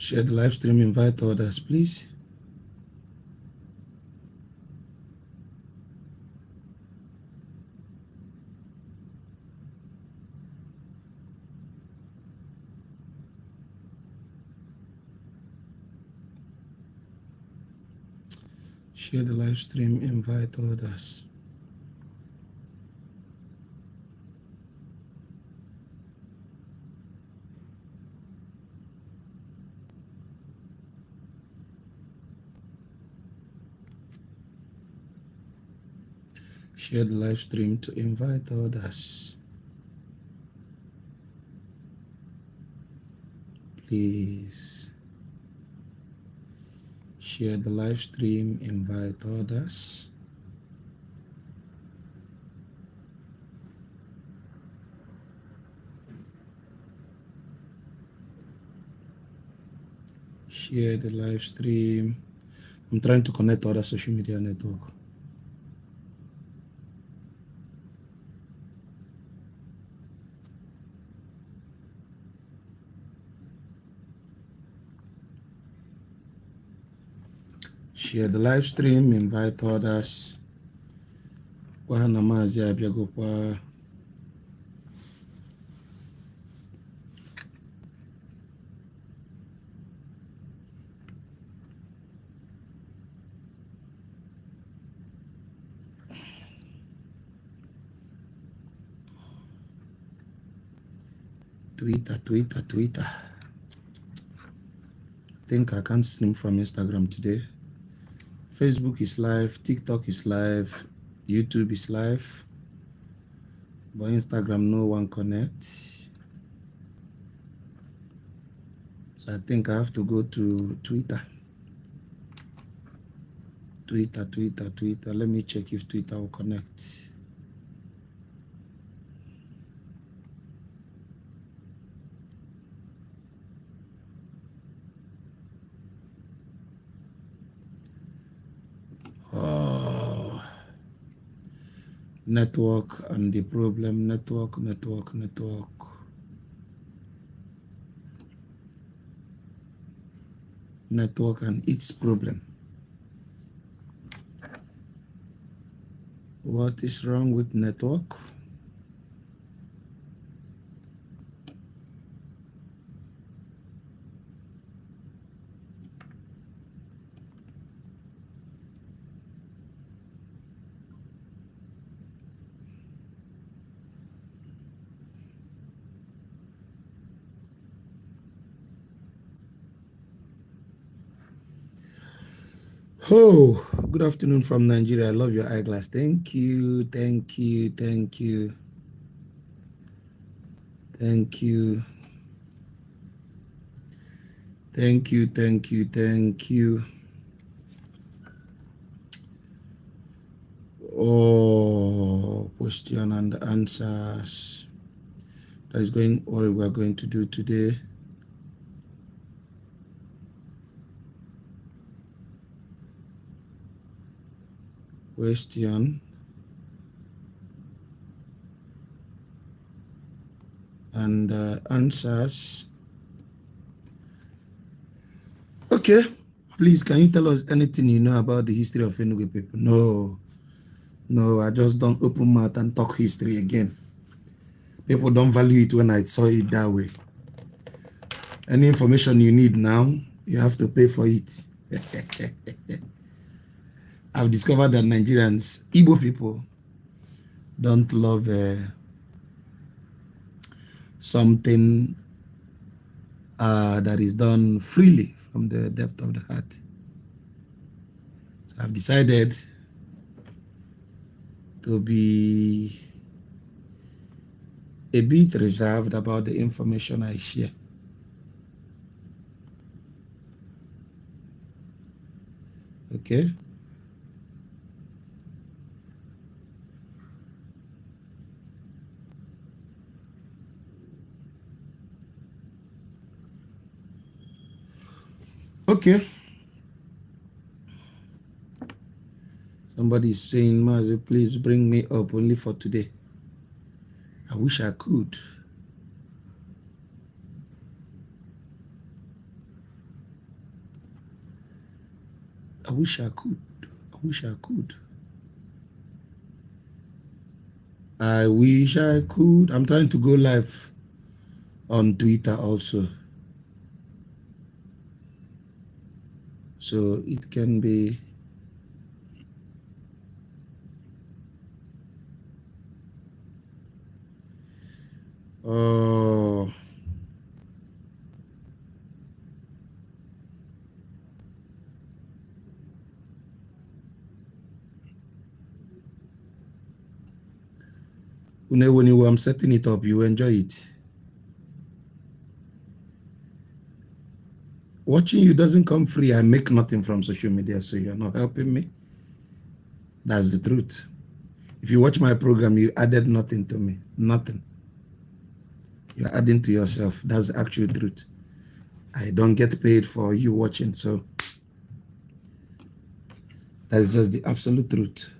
Share the live stream, invite others, please. Share the live stream, invite others. Share the live stream to invite others. Please. Share the live stream, invite others. Share the live stream. I'm trying to connect to other social media network. Share the live stream, invite others. Maazi abịagokwa. Twitter. I think I can't stream from Instagram today. Facebook is live, TikTok is live, YouTube is live, but Instagram no one connect. So I think I have to go to Twitter. Twitter. Let me check if Twitter will connect. Oh, network and the problem. Network. Network and its problem. What is wrong with network? Oh, good afternoon from Nigeria. I love your eyeglass. Thank you. Thank you. Oh, question and answers. That is what we are going to do today. Question and answers. Okay, please, can you tell us anything you know about the history of Enugu people? No, I just don't open mouth and talk history again. People don't value it when I saw it that way. Any information you need now, you have to pay for it. I've discovered that Nigerians, Igbo people, don't love something that is done freely from the depth of the heart. So I've decided to be a bit reserved about the information I share. Okay? Okay. Somebody is saying, Maazi, please bring me up only for today. I wish I could. I wish I could. I wish I could. I wish I could. I'm trying to go live on Twitter also. So it can be. Oh. When I'm setting it up, you enjoy it. Watching you doesn't come free. I make nothing from social media, so you're not helping me. That's the truth. If you watch my program, you added nothing to me. Nothing. You're adding to yourself. That's the actual truth. I don't get paid for you watching, so that is just the absolute truth.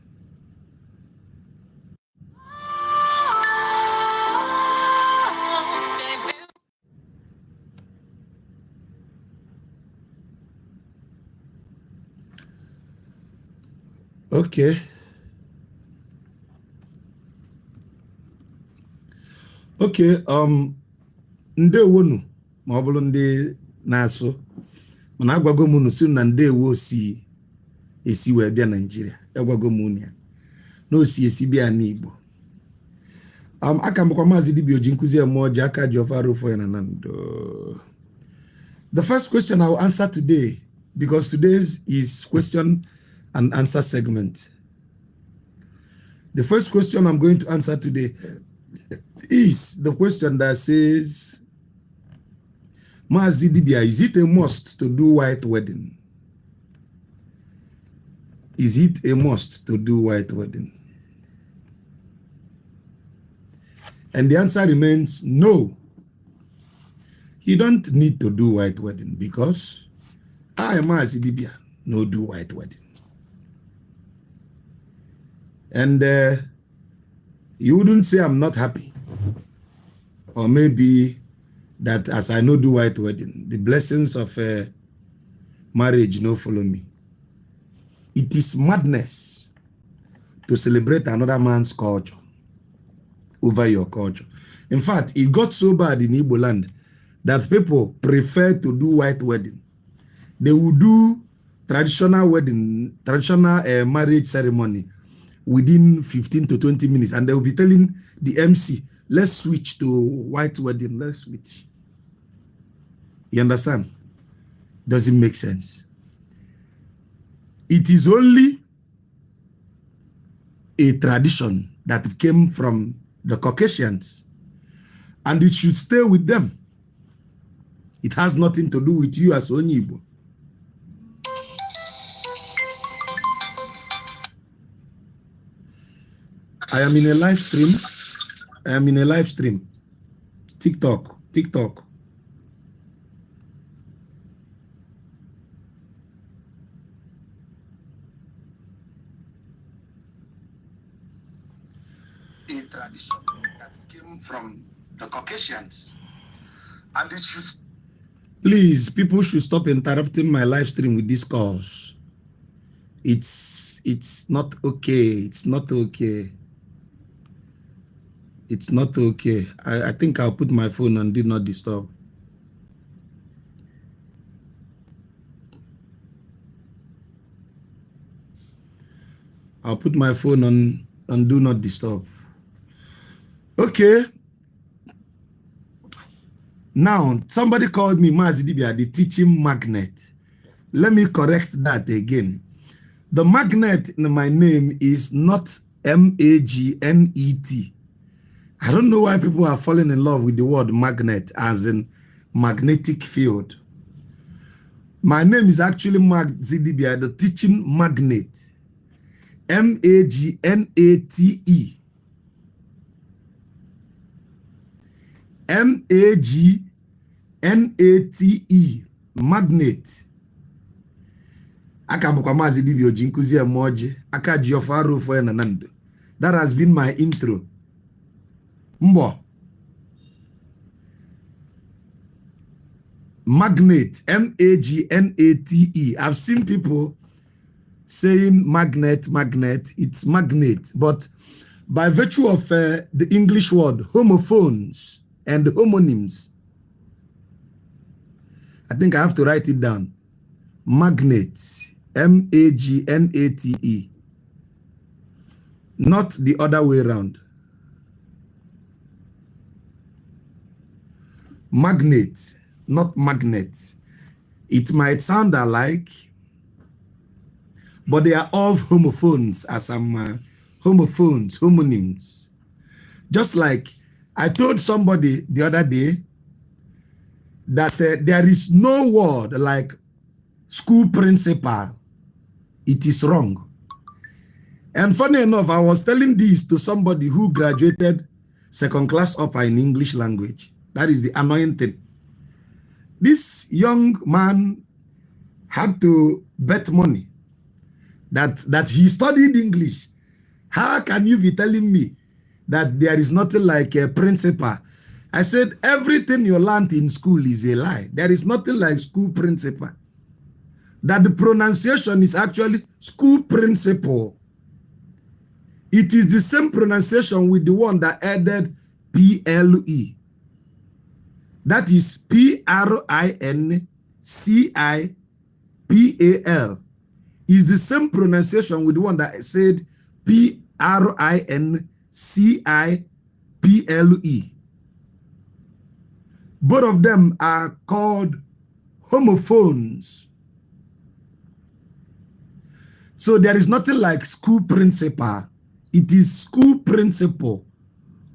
Okay. Okay, ndewonu ma ọ bụrụ ndị na-asụ mana agwago m unu si na ndewo si esi wee bịa Nigeria. Agwago m unu ya na osi esi bịa n'Igbo. Aka mbụkwa Maazi dibịa oji nkuzi eme ọjị aka ji ọfara ofu ya na nando. The first question I will answer today, because today's is question and answer segment. The first question I'm going to answer today is the question that says, Maazi dibia, is it a must to do white wedding? Is it a must to do white wedding? And the answer remains no. You don't need to do white wedding because I, Maazi dibia, no do white wedding. And you wouldn't say I'm not happy. Or maybe that as I no do white wedding, the blessings of marriage no follow me. It is madness to celebrate another man's culture over your culture. In fact, it got so bad in Igbo land that people prefer to do white wedding. They will do traditional wedding, traditional marriage ceremony within 15 to 20 minutes, and they will be telling the MC, let's switch to white wedding, let's switch. You understand? Doesn't make sense. It is only a tradition that came from the Caucasians, and it should stay with them. It has nothing to do with you as Onyibo. I am in a live stream. I am in a live stream. TikTok. A tradition that came from the Caucasians. And it should... Please, people should stop interrupting my live stream with these calls. It's not okay. It's not okay. It's not okay. I think I'll put my phone on do not disturb. I'll put my phone on do not disturb. Okay. Now, somebody called me Maazi dibia, the teaching magnet. Let me correct that again. The magnet in my name is not M-A-G-N-E-T. I don't know why people are falling in love with the word magnet as in magnetic field. My name is actually Maazi dibia, the teaching magnet. M-A-G-N-A-T-E. M-A-G-N-A-T-E. Magnet. Aka mbụkwa Maazi dibia oji nkuzi emoji. Aka ji ọfara ofu ya na nando. That has been my intro. Mbo. Magnet. M-A-G-N-A-T-E. I've seen people saying magnet, it's magnet. But by virtue of the English word, homophones and homonyms, I think I have to write it down. Magnet, M-A-G-N-A-T-E. Not the other way around. Magnet, not magnet. It might sound alike, but they are all homophones, as I'm homophones, homonyms. Just like I told somebody the other day that there is no word like school principal. It is wrong. And funny enough, I was telling this to somebody who graduated second class upper in English language. That is the annoying thing. This young man had to bet money that he studied English. How can you be telling me that there is nothing like a principal? I said, everything you learned in school is a lie. There is nothing like school principal. That the pronunciation is actually school principal. It is the same pronunciation with the one that added P-L-E. That is P-R-I-N-C-I-P-A-L. Is the same pronunciation with the one that said P-R-I-N-C-I-P-L-E. Both of them are called homophones. So there is nothing like school principal. It is school principal.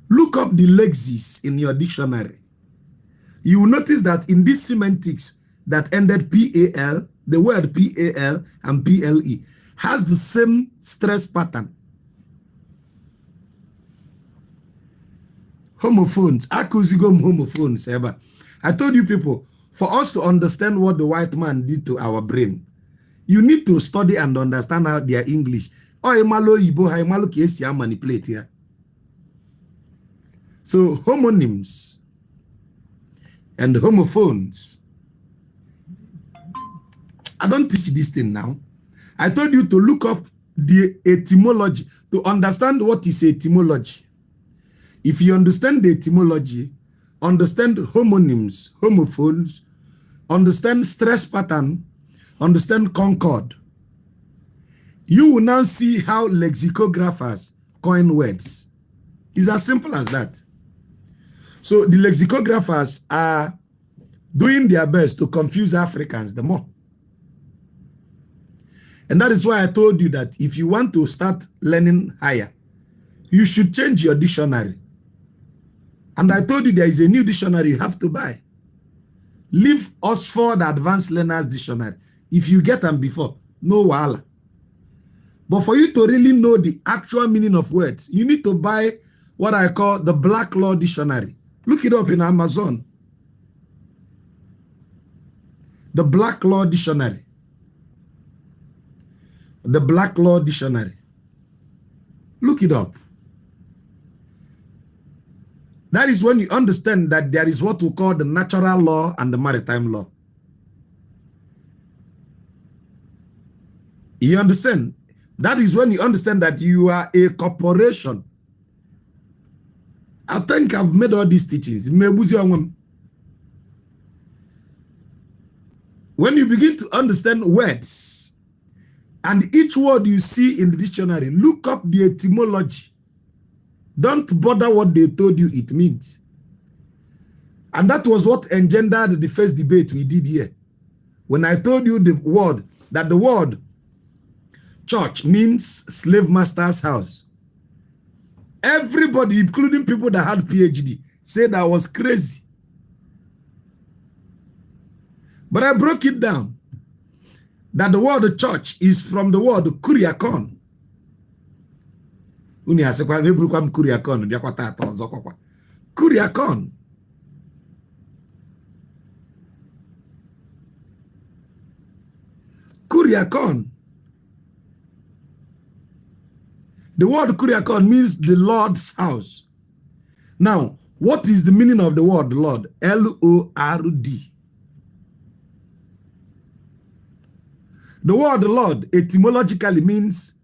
Look up the lexis in your dictionary. You will notice that in this semantics that ended P-A-L, the word P-A-L and P-L-E has the same stress pattern. Homophones, accusing homophones ever. I told you people, for us to understand what the white man did to our brain, you need to study and understand how their English. Oh, manipulate here. So homonyms and homophones. I don't teach this thing now. I told you to look up the etymology to understand what is etymology. If you understand the etymology, understand homonyms, homophones, understand stress pattern, understand concord, you will now see how lexicographers coin words. It's as simple as that. So the lexicographers are doing their best to confuse Africans the more. And that is why I told you that if you want to start learning higher, you should change your dictionary. And I told you there is a new dictionary you have to buy. Leave Oxford Advanced Learners Dictionary. If you get them before, no wahala. But for you to really know the actual meaning of words, you need to buy what I call the Black Law Dictionary. Look it up in Amazon. The Black Law Dictionary. The Black Law Dictionary. Look it up. That is when you understand that there is what we call the natural law and the maritime law. You understand? That is when you understand that you are a corporation. I think I've made all these teachings. When you begin to understand words, and each word you see in the dictionary, look up the etymology. Don't bother what they told you it means. And that was what engendered the first debate we did here. When I told you the word, that the word church means slave master's house. Everybody, including people that had PhD, said I was crazy. But I broke it down. That the word church is from the word kuriakon. Kuriakon. Kuriakon. The word kuriakon means the Lord's house. Now, what is the meaning of the word Lord? L-O-R-D. The word Lord etymologically means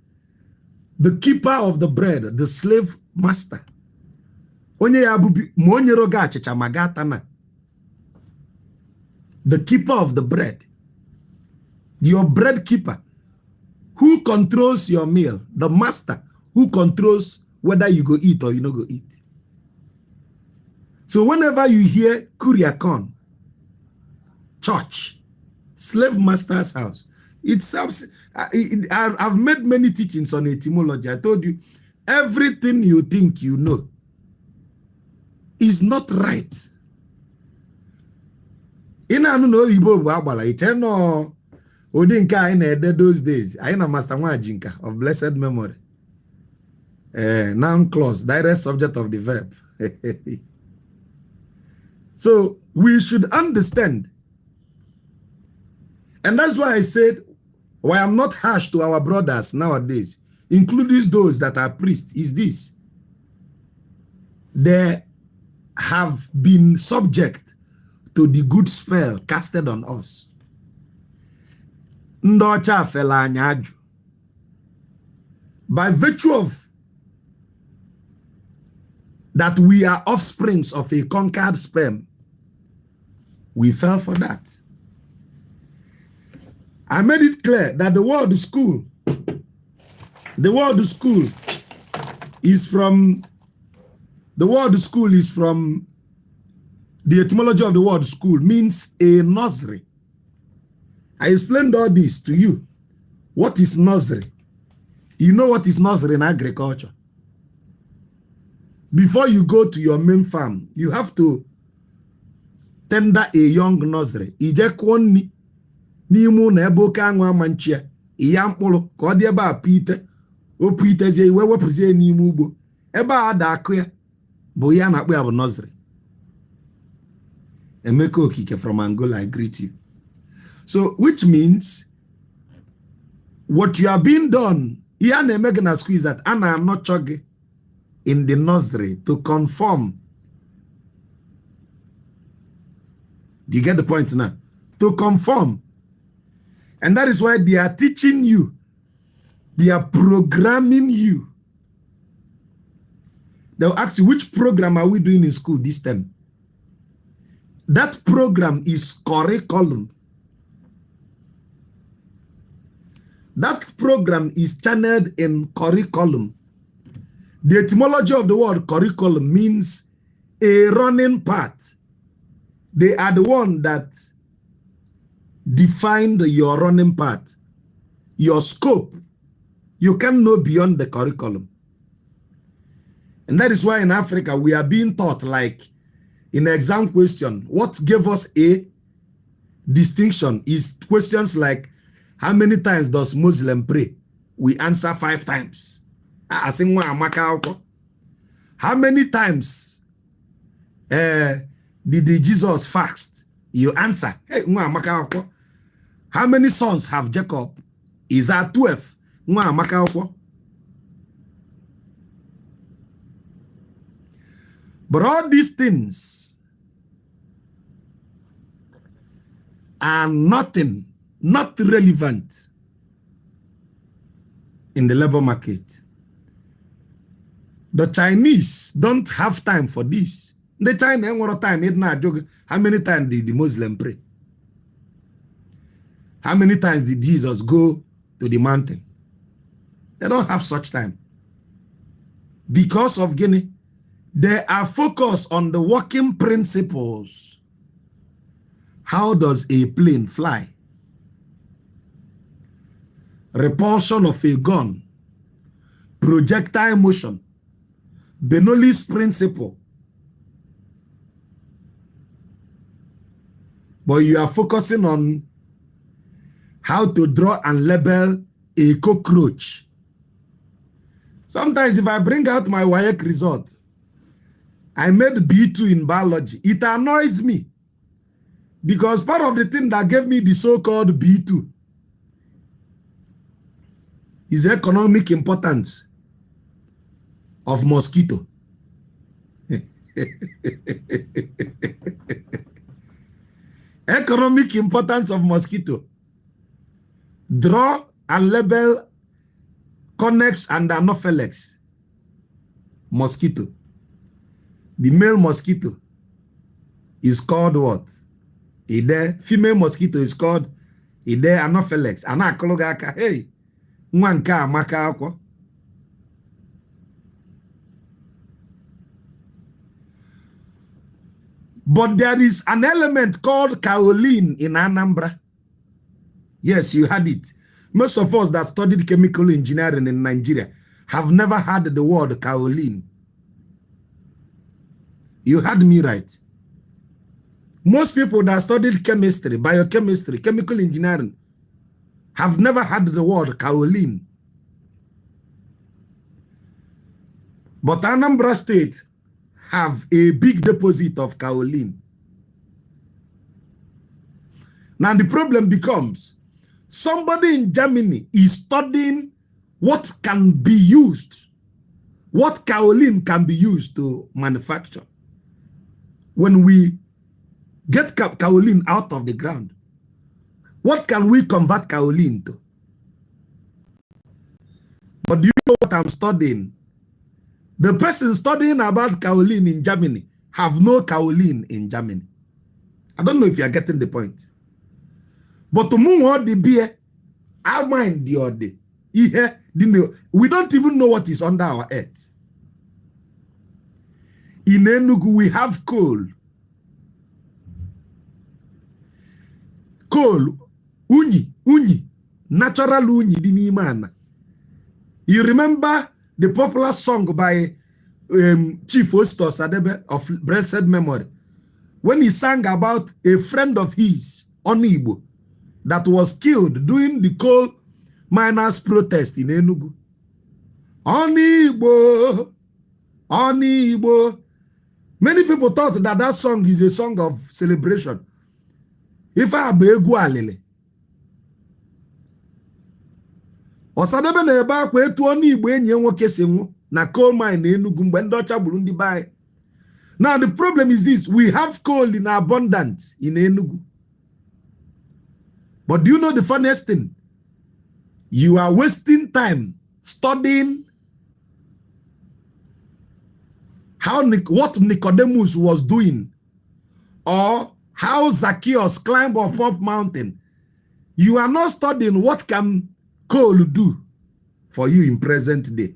the keeper of the bread, the slave master. Onye ya bubi mo onye roga achicha magata na. The keeper of the bread. Your bread keeper. Who controls your meal? The master who controls whether you go eat or you no go eat. So whenever you hear Kuriakon, church, slave master's house, it sounds, I've made many teachings on etymology. I told you, everything you think you know is not right. In no Igbo bụ agbala ite no odi nke anyị na-ede those days. Anyị na Master Nwajinka of blessed memory. Noun clause, direct subject of the verb. So we should understand. And that's why I said, why I'm not harsh to our brothers nowadays, including those that are priests, is this. They have been subject to the good spell casted on us. By virtue of that we are offsprings of a conquered sperm, we fell for that. I made it clear that the word school is from the etymology of the word school, means a nursery. I explained all this to you. What is nursery? You know what is nursery in agriculture? Before you go to your main farm, you have to tender a young nursery. Ije kwonni n'imu na ebe oke anwụ amanchia iya mkpụrụ ka ọ dị ebe a pite o pitezie iwe wepụzie n'ime ugbo ebe a da akụ ya bụ ya na akpụ ya bụ nursery. Emeka Okike from Angola, I greet you. So which means what you are being done here na emege na school is that ana not choge in the nursery to conform. Do you get the point now? To conform. And that is why they are teaching you. They are programming you. They'll ask you, which program are we doing in school this time? That program is curriculum. That program is channeled in curriculum. The etymology of the word curriculum means a running path. They are the one that defined your running path, your scope. You can know beyond the curriculum. And that is why in Africa, we are being taught, like in the exam question, what gave us a distinction is questions like, how many times does Muslim pray? We answer 5 times. How many times did Jesus fast? You answer. Hey, how many sons have Jacob? Is that 12? But all these things are not relevant in the labor market. The Chinese don't have time for this. The China ain't got time. How many times did the Muslim pray? How many times did Jesus go to the mountain? They don't have such time. Because of Guinea, they are focused on the working principles. How does a plane fly? Repulsion of a gun, projectile motion, Bernoulli's principle. But you are focusing on how to draw and label a cockroach. Sometimes if I bring out my WAEC result, I made B2 in biology, it annoys me because part of the thing that gave me the so-called B2 is the economic importance of mosquito. Economic importance of mosquito. Draw and label connex and anopheles mosquito. The male mosquito is called what? Ide. Female mosquito is called Ide anopheles. Anakologa aka, hey, nwanka amaka akwa. But there is an element called kaolin in Anambra. Yes, you had it. Most of us that studied chemical engineering in Nigeria have never heard the word kaolin. You had me right. Most people that studied chemistry, biochemistry, chemical engineering have never heard the word kaolin. But Anambra State have a big deposit of kaolin. Now the problem becomes, somebody in Germany is studying what can be used, what kaolin can be used to manufacture. When we get kaolin out of the ground, what can we convert kaolin to? But do you know what I'm studying? The person studying about kaolin in Germany have no kaolin in Germany. I don't know if you are getting the point. But to move the beer, I mind the other. We don't even know what is under our earth. In Enugu, we have coal. Coal, unyi, natural unyi di n'ime. You remember the popular song by Chief Ostos Adebe of blessed memory, when he sang about a friend of his, Onigbo, that was killed during the coal miners' protest in Enugu. Onigbo, Onigbo. Many people thought that that song is a song of celebration. If I be egu alele, Osadebe na ebe akwa etu Onigbo enyi nwoke si nwu na coal mine Enugu mgbe ndị ọcha gburu ndị bai. Now the problem is this: we have coal in abundance in Enugu. But do you know the funniest thing? You are wasting time studying what Nicodemus was doing, or how Zacchaeus climbed up mountain. You are not studying what can coal do for you in present day.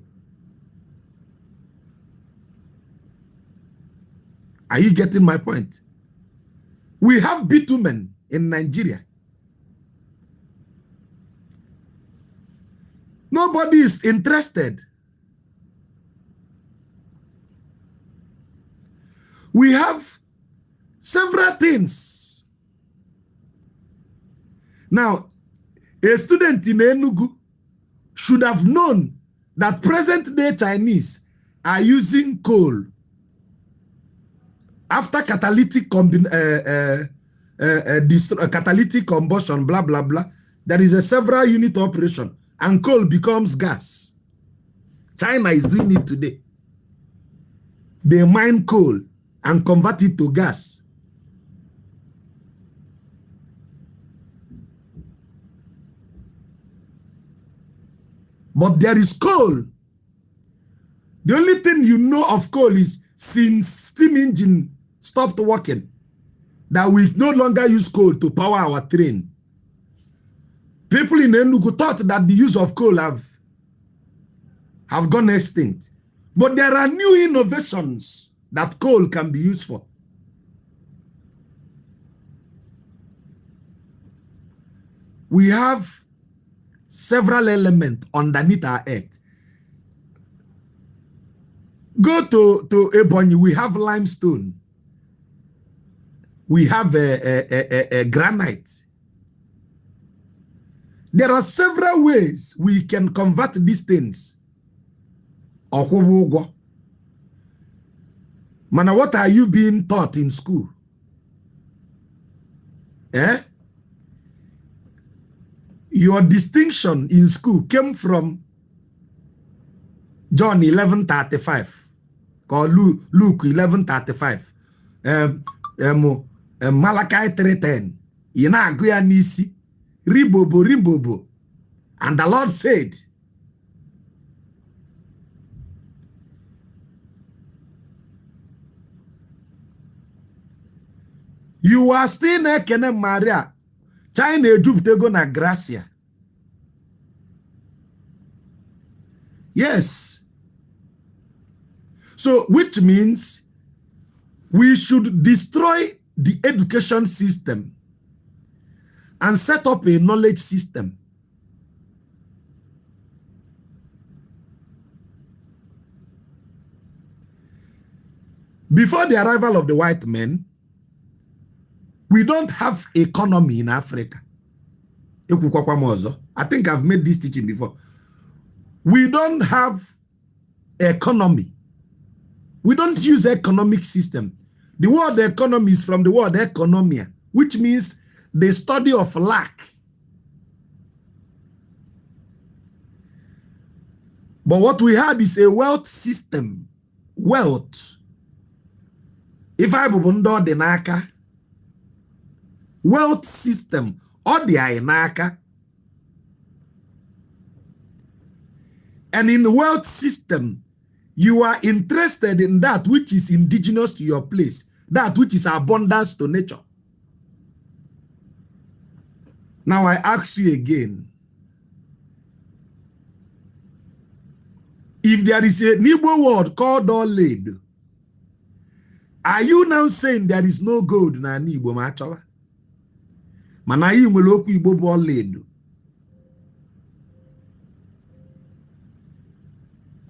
Are you getting my point? We have bitumen in Nigeria. Nobody is interested. We have several things. Now, a student in Enugu should have known that present-day Chinese are using coal after catalytic combustion, blah, blah, blah. There is a several unit operation, and coal becomes gas. China is doing it today. They mine coal and convert it to gas. But there is coal. The only thing you know of coal is since steam engine stopped working, that we no longer use coal to power our train. People in Enugu thought that the use of coal have gone extinct. But there are new innovations that coal can be used for. We have several elements underneath our earth. Go to Ebonyi, we have limestone. We have a granite. There are several ways we can convert these things. Mana, what are you being taught in school? Your distinction in school came from John 11:35 or Luke 11:35. Malachi 3:10. Ina agu ya nisi ribobo. And the Lord said, you are still nekene Maria, China ejuputego na gracia. Yes. So, which means we should destroy the education system and set up a knowledge system. Before the arrival of the white men, we don't have economy in Africa. I think I've made this teaching before. We don't have economy. We don't use economic system. The word economy is from the word economia, which means the study of lack. But what we had is a wealth system. Wealth. If I bubundo the naka, wealth system, or the naka. And in the wealth system, you are interested in that which is indigenous to your place, that which is abundance to nature. Now I ask you again, if there is a Igbo word called Oledo, are you now saying there is no gold na Igbo machawa? Mana yi nwere okwu Igbo bụ Oledo.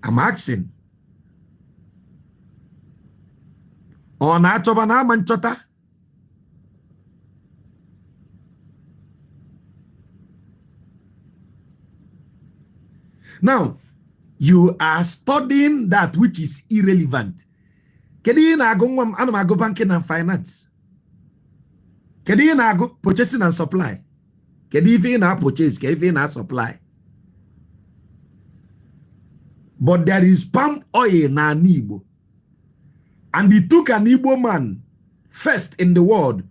I'm asking. Ọ na-achọba na ama nchọta? Now, you are studying that which is irrelevant. Kedu ihe na-agụ nwa m? Ana m agụ banking and finance. Kedu ihe na-agụ purchasing and supply? Kedu ife ị na-purchase? Kedu ife ị na-supply? But there is palm oil na Igbo. And it took an Igbo man first in the world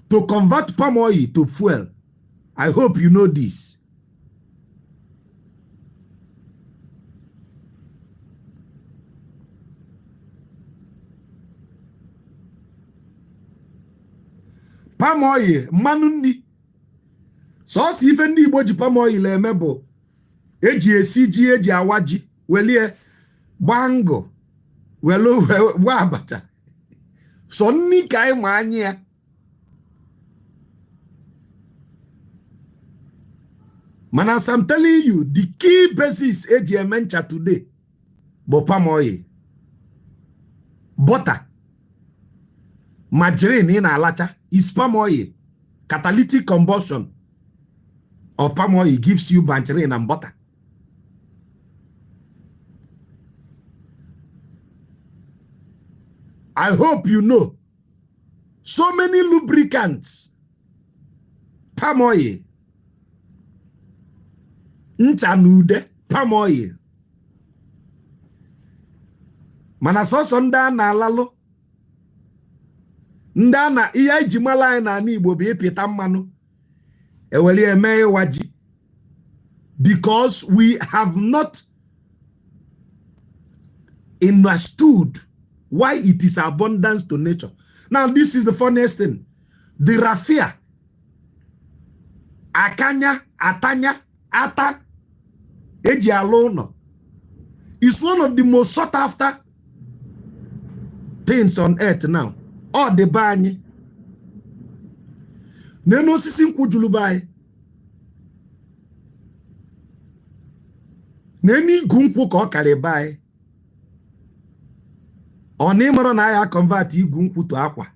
to convert palm oil to fuel. I hope you know this. Palm oil, mmanụ nni. So si ife ndị Igbo ji palm oil eme bụ eji esi ji, eji awa ji, welie bango, welo wabata. So nni ka anyị ma anya ya. Man, as I'm telling you, the key basis eji eme ncha today bụ palm oil, butter, margarine in alacha is palm oil. Catalytic combustion of palm oil gives you margarine and butter. I hope you know so many lubricants, palm oil, ncha nude, palm oil. Mana so nda na alalo. Nda na iya ijimala anyị na Igbo bụ ịpịta mmanụ eweli eme waji, because we have not understood why it is abundance to nature. Now this is the funniest thing. The raffia, akanya, atanya, ata, eji alono is one of the most sought after things on earth now. Or the bany. Neno sisim kujulubai. Neni gunku ko kalebai. Oni moro na ya convert gunku to aqua.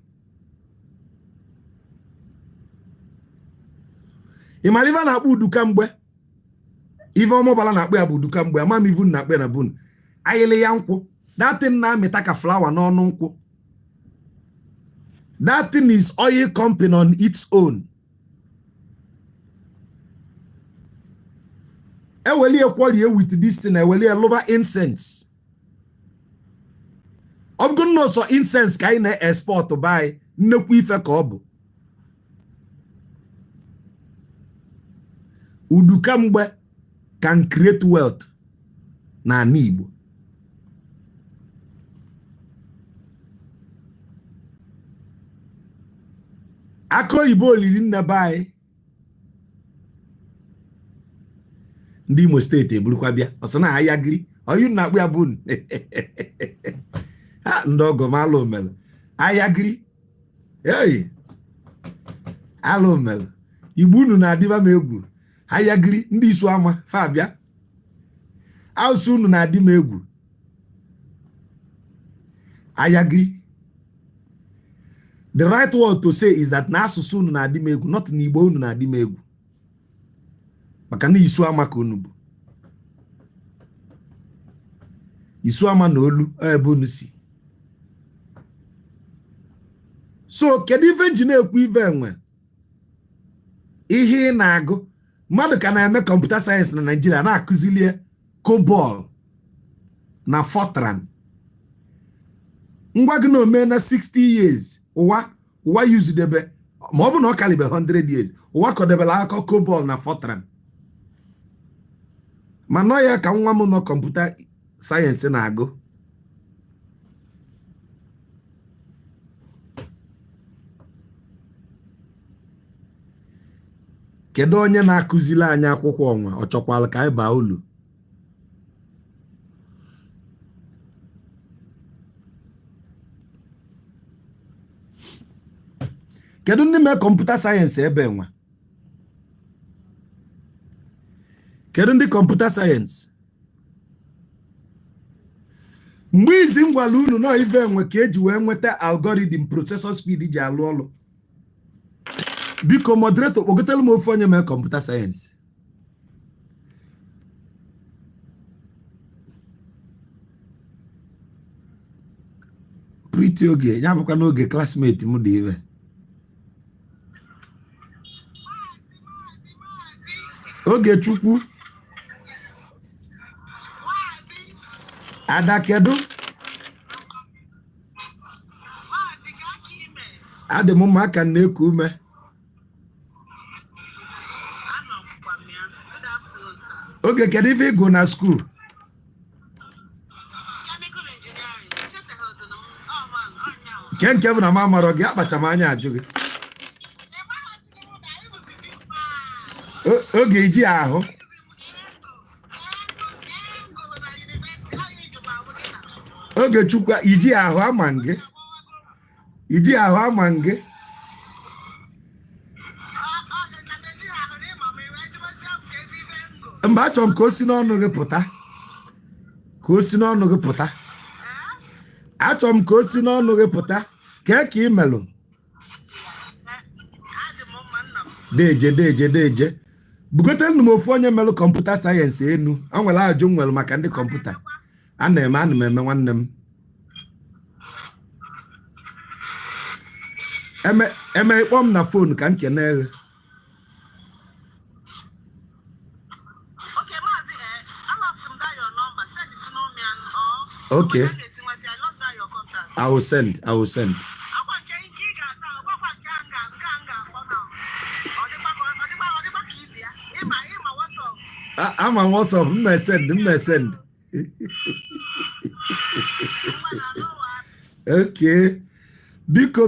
Imaliva na akpu dukamgbe. Iva omobala na akpu ya bu dukamgbe. Ama mi vun na akpu na bun. Ayele ya nkwu. That thing na metaka flower no nkwu. That thing is oil company on its own. Eweli equally with this thing, eweli lower incense. I'm going to so incense kind of export to buy no ife kobo. Udukambe can create wealth na ala Igbo. Akụ oyibo olili nna be anyị ndị Imo steeti eburukwa bịa ọsọ na ayagiri oyu na-akpụ ya bụ ha ndị ọgọ m alụ omelu ayagiri hey alụ omelu Igbo unu na-adịba m egwu ayagiri ndị isu ama fa bịa asụ unu na-adị m egwu ayagiri. The right word to say is that na asụsụ unu na-adị m egwu, not na Igbo unu na-adị m egwu. Maka na isu ama ka unu bụ. Isu ama na olu ebe unu si. So kedu ife nji na-ekwu ife enwe? Ihe ị na-agụ mmadụ ka na-eme computer science na Nigeria na-akụzilie COBOL na Fortran. Ngwa gị na ome na 60 years ụwa use debe ma ọ bụ na ọ kalibe 100 years ụwa kodebela akọ COBOL na Fortran. Ma nọ ya ka nwa m nọ computer science na-agụ. Kedu onye na-akụzili anyị akwụkwọ ọnwa ọ chọkwala ka anyị baa ulu? Kedu ndị mee computer science ebe nwa? Kedu ndị computer science? Mgbe izi ngwala unu nọ ife enwe ka eji wee nweta algorithm processor speed ji alụ ọlụ. Biko moderator kpọgotelu m ofe onye mee computer science. Pretty oge ya bụkwa n'oge classmate m dị ive. Oge Chukwu Ada kedu? Adị m mma aka na-eku ume. Oge kedu ife ịgụ na school? Nke bụ na mamarọ gị akpacha m anya ajụ gị. Oge iji ahụ. Oge Chukwu iji ahụ ama gị. Iji ahụ ama gị. Mba achọ m ka o si n'ọnụ gị pụta. Ka o si n'ọnụ gị pụta. Achọ m ka o si n'ọnụ gị pụta. Kee ka ị melụ. Deje. Bugotelụ m ofu onye melụ computer science enu. O nwere ajụ nwere maka ndị computer. Ana m eme nwanne m. Eme ikpọ m na phone ka m kene eghe. Okay, Maazi, I lost your number. Send it to me and Okay. I lost your contact. I will send. I'm on WhatsApp. I'm send. Okay. Biko.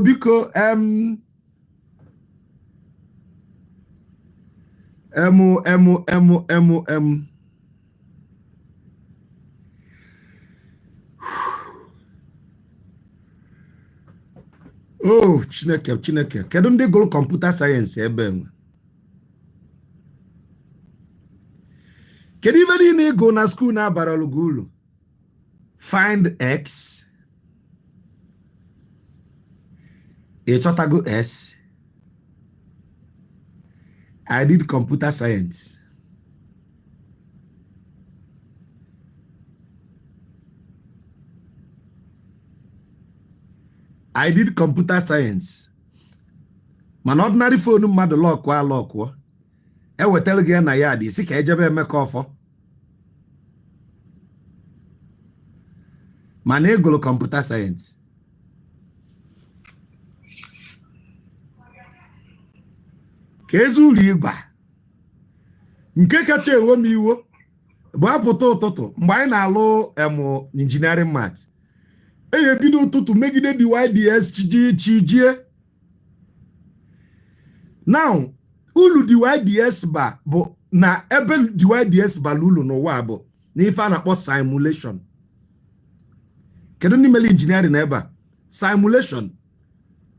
Oh, Chineke. Kedu ndị gụrụ computer science ebe enwe? Kedu ife niile ịgụ na school na-abara ulu? Find X. Ịchọtago S. I did computer science. Mana ordinary phone mmadụ lọkụọ. Ewetara gị na ya dị si ka ejebe emeka ọfọ. Mana ịgụrụ computer science. Ka ezi uru ịgwa. Nke kacha ewe m iwo bụ apụta ụtụtụ mgbe anyị na-alụ engineering math ebido ụtụtụ megide DYDS chijie now ulu DYDS bụ na ebe DYDS bara ulu n'ụwa bụ na ife a na-akpọ simulation. Kedu ndị mere engineering ebe a? Simulation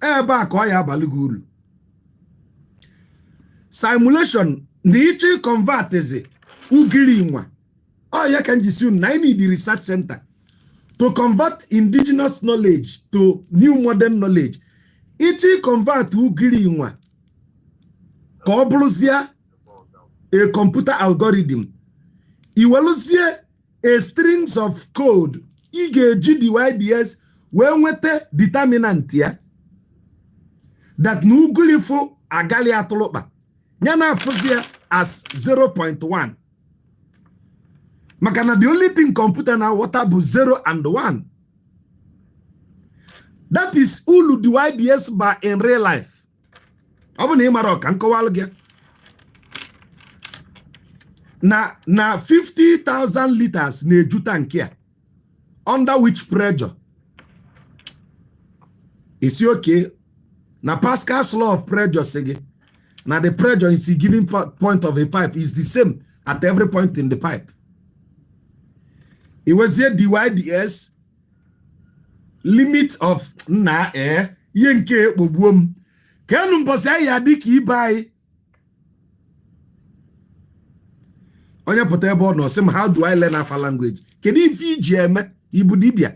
ebe a ka ọ ya abalị gị ulu. Simulation na iche convert ezi ugiri nwa ọ ya ka njisi unu na I need the research center to convert indigenous knowledge to new modern knowledge. Ichi convert ugiri nwa ka ọ bụrụzie a computer algorithm. Iweluzie a strings of code ị ga-eji DYDS wee nweta determinant ya that na ugulifo agali atụlụkpa ya na afụzie as 0.1 maka na the only thing computer na water bụ 0 and 1. That is ulu DYDS ba in real life. Ọ bụ na ị mara ọka nkọwalụ gị na 50,000 liters na-ejuta nke a under which pressure is okay na Pascal's law of pressure say na the pressure is the given point of a pipe is the same at every point in the pipe. It was here DYDS limit of na ihe nke kpogbuom ka enu mbosi ya dị ka ibe anyị onye pụta ebe ọ nọ sị m how do I learn Afa language? Kedu ife iji eme ibu dibia?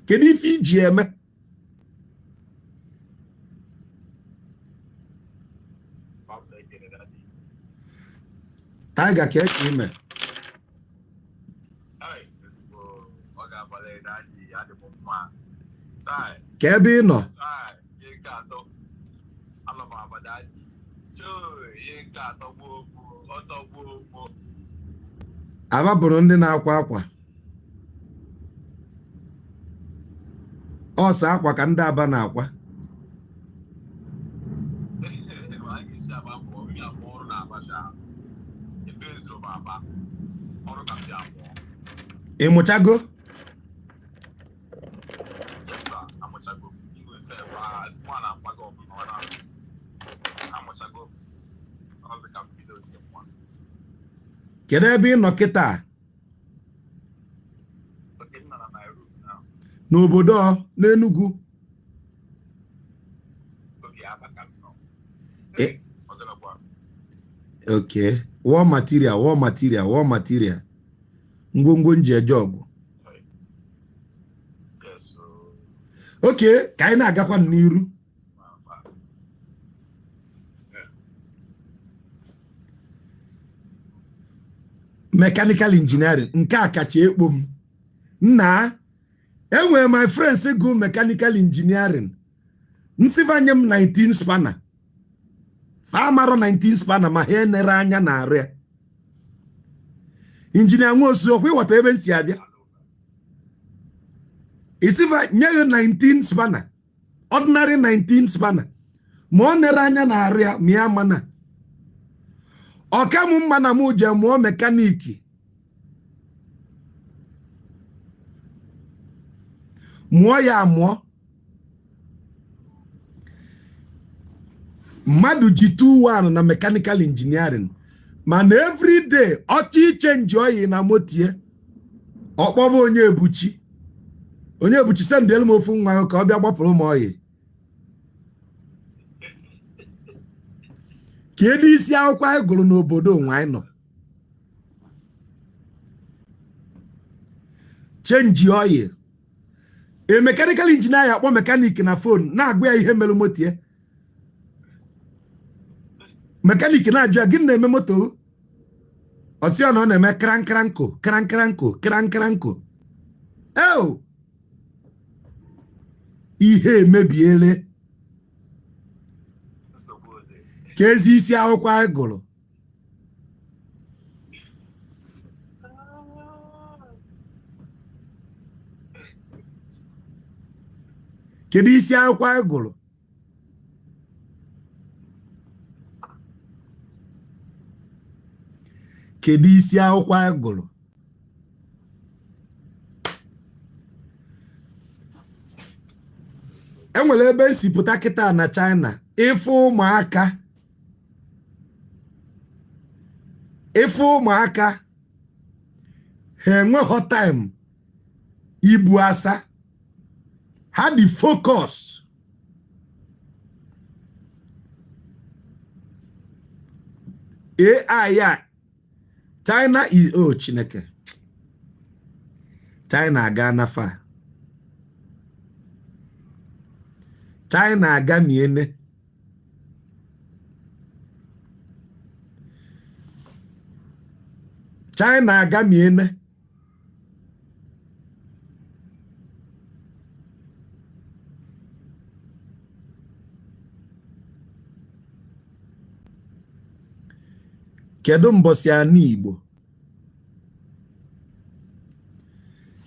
Kedu ife iji eme? Tiger ka eke ime ka ebe ị nọ ababụrụ ndị na-akwa akwa ọsọ akwa ka ndị Aba na-akwa. Ị mụchago? Kedu ebe ị nọ kịta? N'obodo n'Enugu. Okay, war material. Ngwongwo nji eje ọgụ. Okay, ka anyị na-agakwa n'iru. Mechanical engineering nke a kacha ekpo m nna enwere my friends go mechanical engineering nsivanye m 19 spanner fa maro 19 spanner ma he nere anya na arịa engineer nwosu okwe wata ebe nsi abịa isiva nye 19 spanner ordinary 19 spanner ma ọ nere anya na arịa mi amana ọkamu mma na mụ je mụọ mekaniki mụọ ya amụọ mmadụ ji 2-1 na mechanical engineering mana every day ọchị change oyi na motie ọkpọbụ onye ebuchi sendel m ofu nwa ka ọ bịa gbapụrụ m oyi kedu isi akwụkwọ anyị gụrụ n'obodo onwe anyị nọ change oil a mechanical engineer akpọ mechanic na phone na-agwa ya ihe mere motie mechanic na-ajụ ya gịnị na-eme moto ọsị ọ na na-eme krankranko ihe emebiele ka ezi isi akwụkwọ anyị gụrụ kedu isi akwụkwọ anyị gụrụ kedu isi akwụkwọ anyị gụrụ? Enwere ebe nsipụta kịta na China ife ụmụaka ha enweghị time ibu asa, ha dị focus. AI ya China is Chineke, China aga nafa, China aga miene, China aga miene. Kedu mbosi ani Igbo?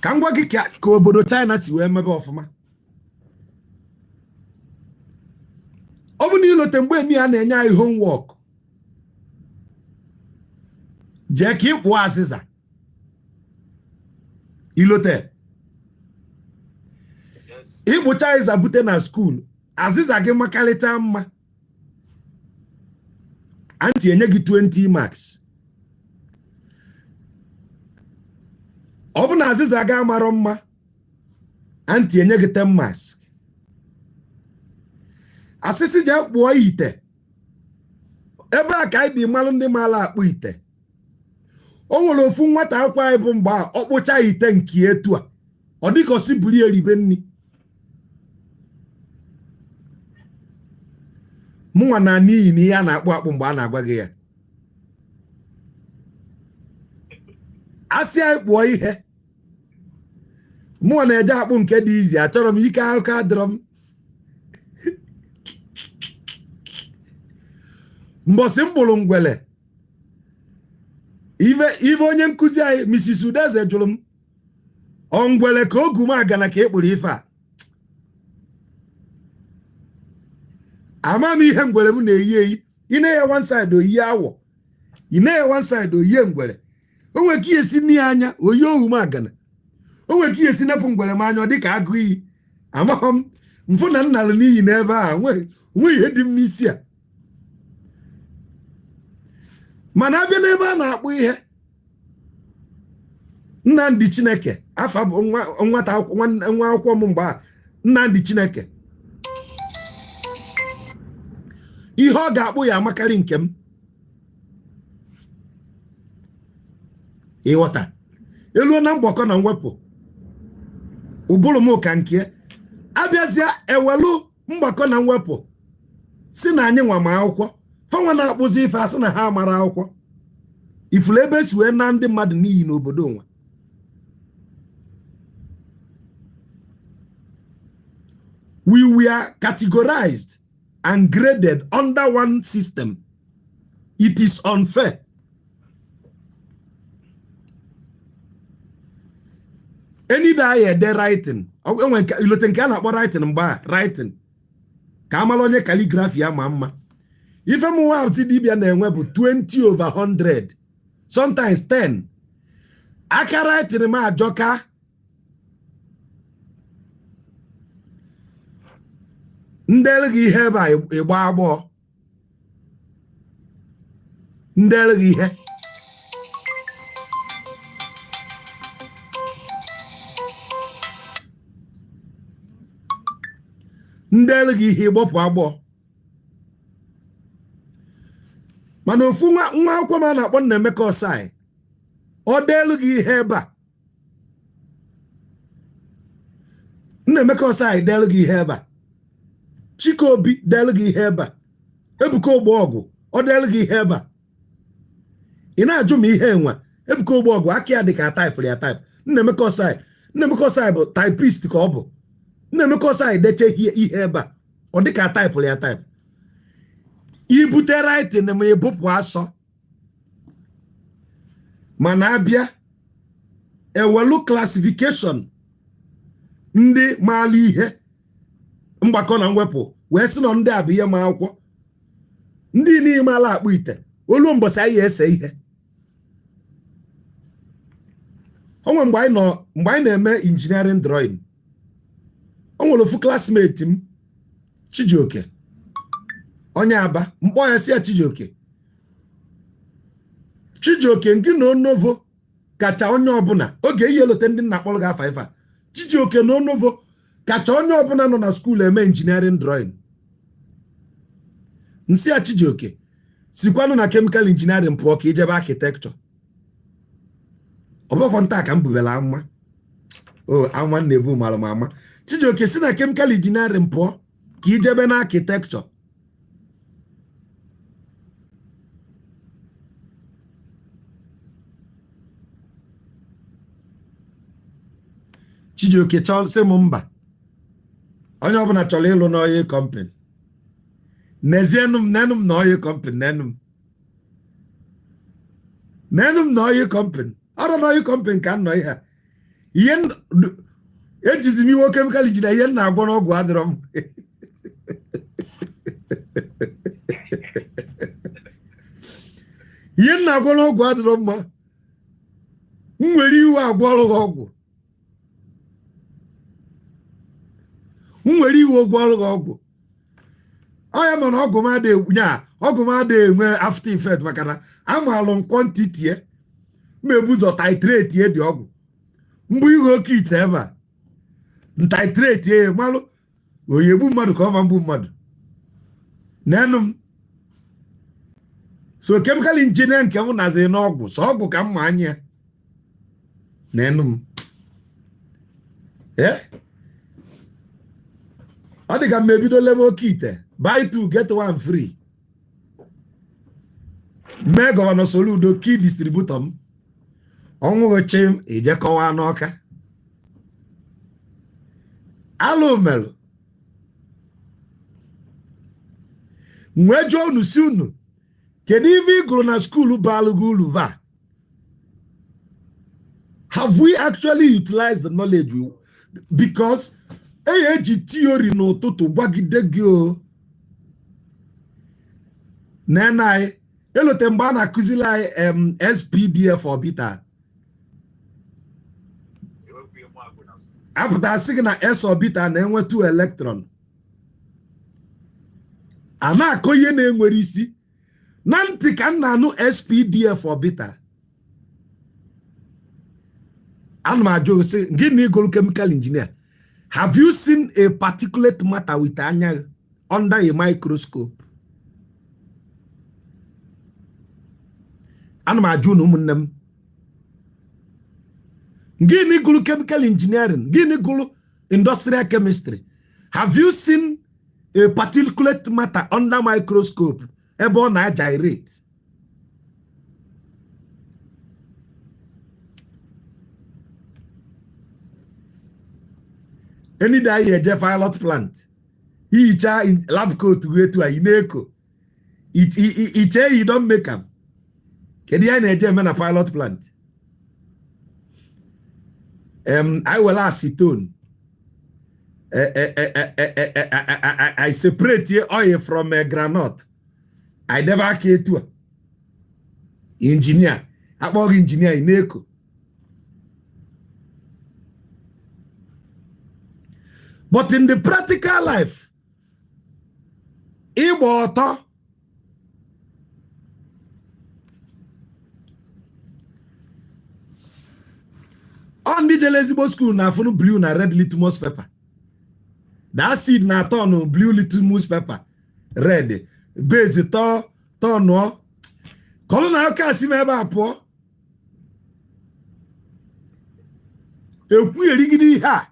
Ka ngwa gị ka obodo China si wee mebe ọfụma. Ọ bụ na ilote mgbe ni a na-enye anyị homework, jee ka ịkpụ azịza ilote ịkpụcha azịza bute na school, azịza gị makarịta mma, anti enye gị 20 marks. Ọ bụ na azịza gị amarọ mma, anti enye gị 10 marks. Asịsị je kpụọ ite, ebe a ka anyị dị malụ ndị maala akpụ ite. O nwere ofu nwata akwụkwọ anyị bụ mgbe ọ kpụcha ite nke etu a, ọ dịka o si buru eribe nni. Mụnwa na n'ihi na ihe a na-akpụ akpụ mgbe a na-agwa gị ya. Asị anyị kpụọ ihe, mụnwa na-eje akpụ nke dị izi, achọrọ m ike akụkọ adịrọ m. Mbọsị mkpụrụ ngwele, ive onye nkụzi anyị Mrs. Udeze jụrụ m, ọ ngwele ka ogu m agana ka ekpụrụ ife a. Ama m ihe ngwele m na-eyi eyi. Ị na-eye one side oyi awọ, ị na-eye one side oyi ngwele. O nwere ka esi n'ihe anya oyi ohu m agana, o nwere ka esi nepụ ngwele m anya dị ka agụ iyi. Amaghọ m mfụ na nnalụ n'iyi n'ebe a nwe ihe dị m n'isi a. Mana abịa n'ebe a na-akpụ ihe, Nnamdi Chineke afa bụ nwa akwụkwọ m mgbe a, Nnamdi Chineke, ihe ọ ga-akpụ ya amakarị nke m. Ịghọta, elu na mgbakọ na mwepụ ụbụrụ m ka nke abịazịa ewelu mgbakọ na mwepụ si na anyị nwa ma akwụkwọ, fanwa na-akpụzi ife asị na ha amara akwụkwọ. Ifuru ebe si wee na ndị mmadụ n'iyi n'obodo nwa. We were categorized and graded under one system. It is unfair. Any day de writing, ilote nke a na-akpọ writing mgbe a writing ka amala onye calligraphy ama mma. Ife m nwa arụsị dibịa na-enwe bụ 20/100, sometimes 10. Aka writing m ajọka. Ndele gị ihe ebe a ịgba agbọ, ndele gị ihe ịgbọpụ agbọ. Mana ofu nwa akwụkwọ m a na-akpọ Nnaemeka Osai, ọ deelu gị ihe ebe a. Nnaemeka Osai deelu gị ihe ebe a. Chikobi deelu gị ihe ebe a. Ebuka Ogbuọgụ ọ deelu gị ihe ebe a. Ị na-ajụ m ihe enwa. Ebuka Ogbuọgụ aka ya dị ka taịpụrụ ya taịpụ. Nnaemeka Osai bụ typist ka ọ bụ. Nnaemeka Osai deche ihe ebe a, ọ dị ka taịpụrụ ya taịpụ. Ibute writing ma ebupụ asọ. Mana abịa ewelu classification ndị maala ihe mgbakọ na mwepụ wee sị na ndị a bụ ihe ma akwụkwọ. Ndị n'ime ala akpụ ite olu mbọsị anyị ese ihe. onwe mgbe anyị na-eme engineering drawing o nwere ofu classmate m Chijioke onye Aba mkpọ ya si ya Chijioke nke na onovo kacha onye ọbụla oge ihe elote ndị nna kpọrọ ga-afa ife Chijioke na onovo kacha onye ọbụla nọ na school eme engineering drawing nsi ya Chijioke sikwanụ na chemical engineering pụọ ka ijebe architecture ọbụkwa nta ka m bubela amma anwa na-ebu mara ama Chijioke si na chemical engineering pụọ ka ijebe na architecture Chijioke chọrọ sị m mba onye ọbụla chọrọ ịlụ n'oil company nezienụ m nenụ m na oil company nenụ m na oil company ọrụ na oil company ka nọ ihe ejizi m iwe chemical engineer ihe na-agwọ n'ọgwụ adịrọ m ihe na-agwọ n'ọgwụ adịrọ mma m nwere iwe agwọ ọrụ ọgwụ nwere iwe ụgwọ ọrụ ọgwụ ya mana ọgwụ m adịghị enwe after effect maka na amalụ m quantity mmebu ụzọ titrate dị ọgwụ mbụ ihe oke ite ebe a ntitrate malụ oyi egbu mmadụ ka ọma mgbu mmadụ nenụ m so chemical engineer nke m nazi n'ọgwụ so ọgwụ ka mma anya nenụ m ọ dị ka m ebido lebe oke ite buy two get one free mee Gọvanọ Soludo key distributor m ọnwụghị chi m ejekọwa n'Ọka alụmelụ wee jụọ unu si unu kedu ife ị gụrụ na skuulu balụ gị uru va have we actually utilized the knowledge because eji theory n'ụtụtụ gwagide gị o nene anyị elote mgbe a na-akụzili anyị SPDF orbita apụta sị gị na S orbita na-enwe 2 electron a na-akọ ihe na-enwere isi na ntị ka m na-anụ SPDF orbita ana m ajụ sị gị na ịgụrụ chemical engineer have you seen a particulate matter with anya under a microscope? Ana m ajụ na ụmụnne m gịnị gụrụ chemical engineering gịnị gụrụ industrial chemistry have you seen a particulate matter under microscope ebe ọ na-gyrate? Any day you eje pilot plant ihicha lab coat wetu a na-eko iche you don't make am kedu ya na-eje eme na pilot plant I will acetone I separate oil from granite I never care to engineer akpọghị engineer na-eko but in the practical life ịgba ọtọ ọ ndị jele ezigbo school na afụnụ blue na red litmus paper that seed na turn blue litmus paper red base tọnụọ kọlụ na aka si m ebe a pụọ ekwu erigide ihe a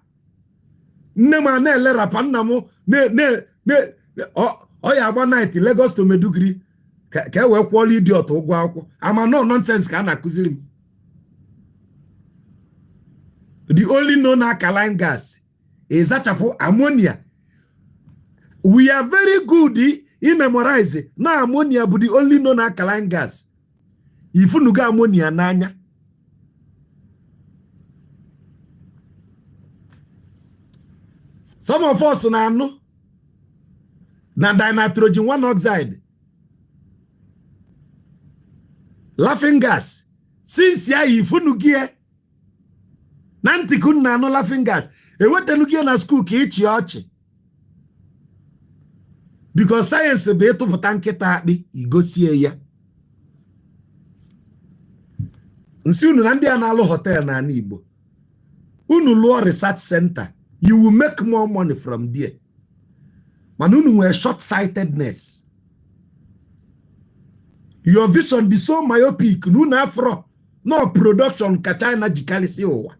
nne m na-elerapa nna m ọ ya agba night Lagos to Meduguri ka e wee kwụọla idiot ụgwọ akwụkwọ ama no nonsense ka a na-akụziri m the only known alkaline gas is zachapụ ammonia. We are very good in memorize na ammonia bụ the only known alkaline gas. Ifunuga ammonia n'anya. Some of us na anụ na dinitrogen 1 oxide, laughing gas, since ya ifunugie Nanti kun na no laughing gas. Ewetenu gi na school ka ichi ochi. Because science be tụpụta nkịta akpị igosie ya. Nsi unu na ndị a na-alụ hotel na ala Igbo. Unu lụọ research center, you will make more money from there. Man unu nwere short-sightedness. Your vision be so myopic, unu afro no production ka China jikalisi ụwa.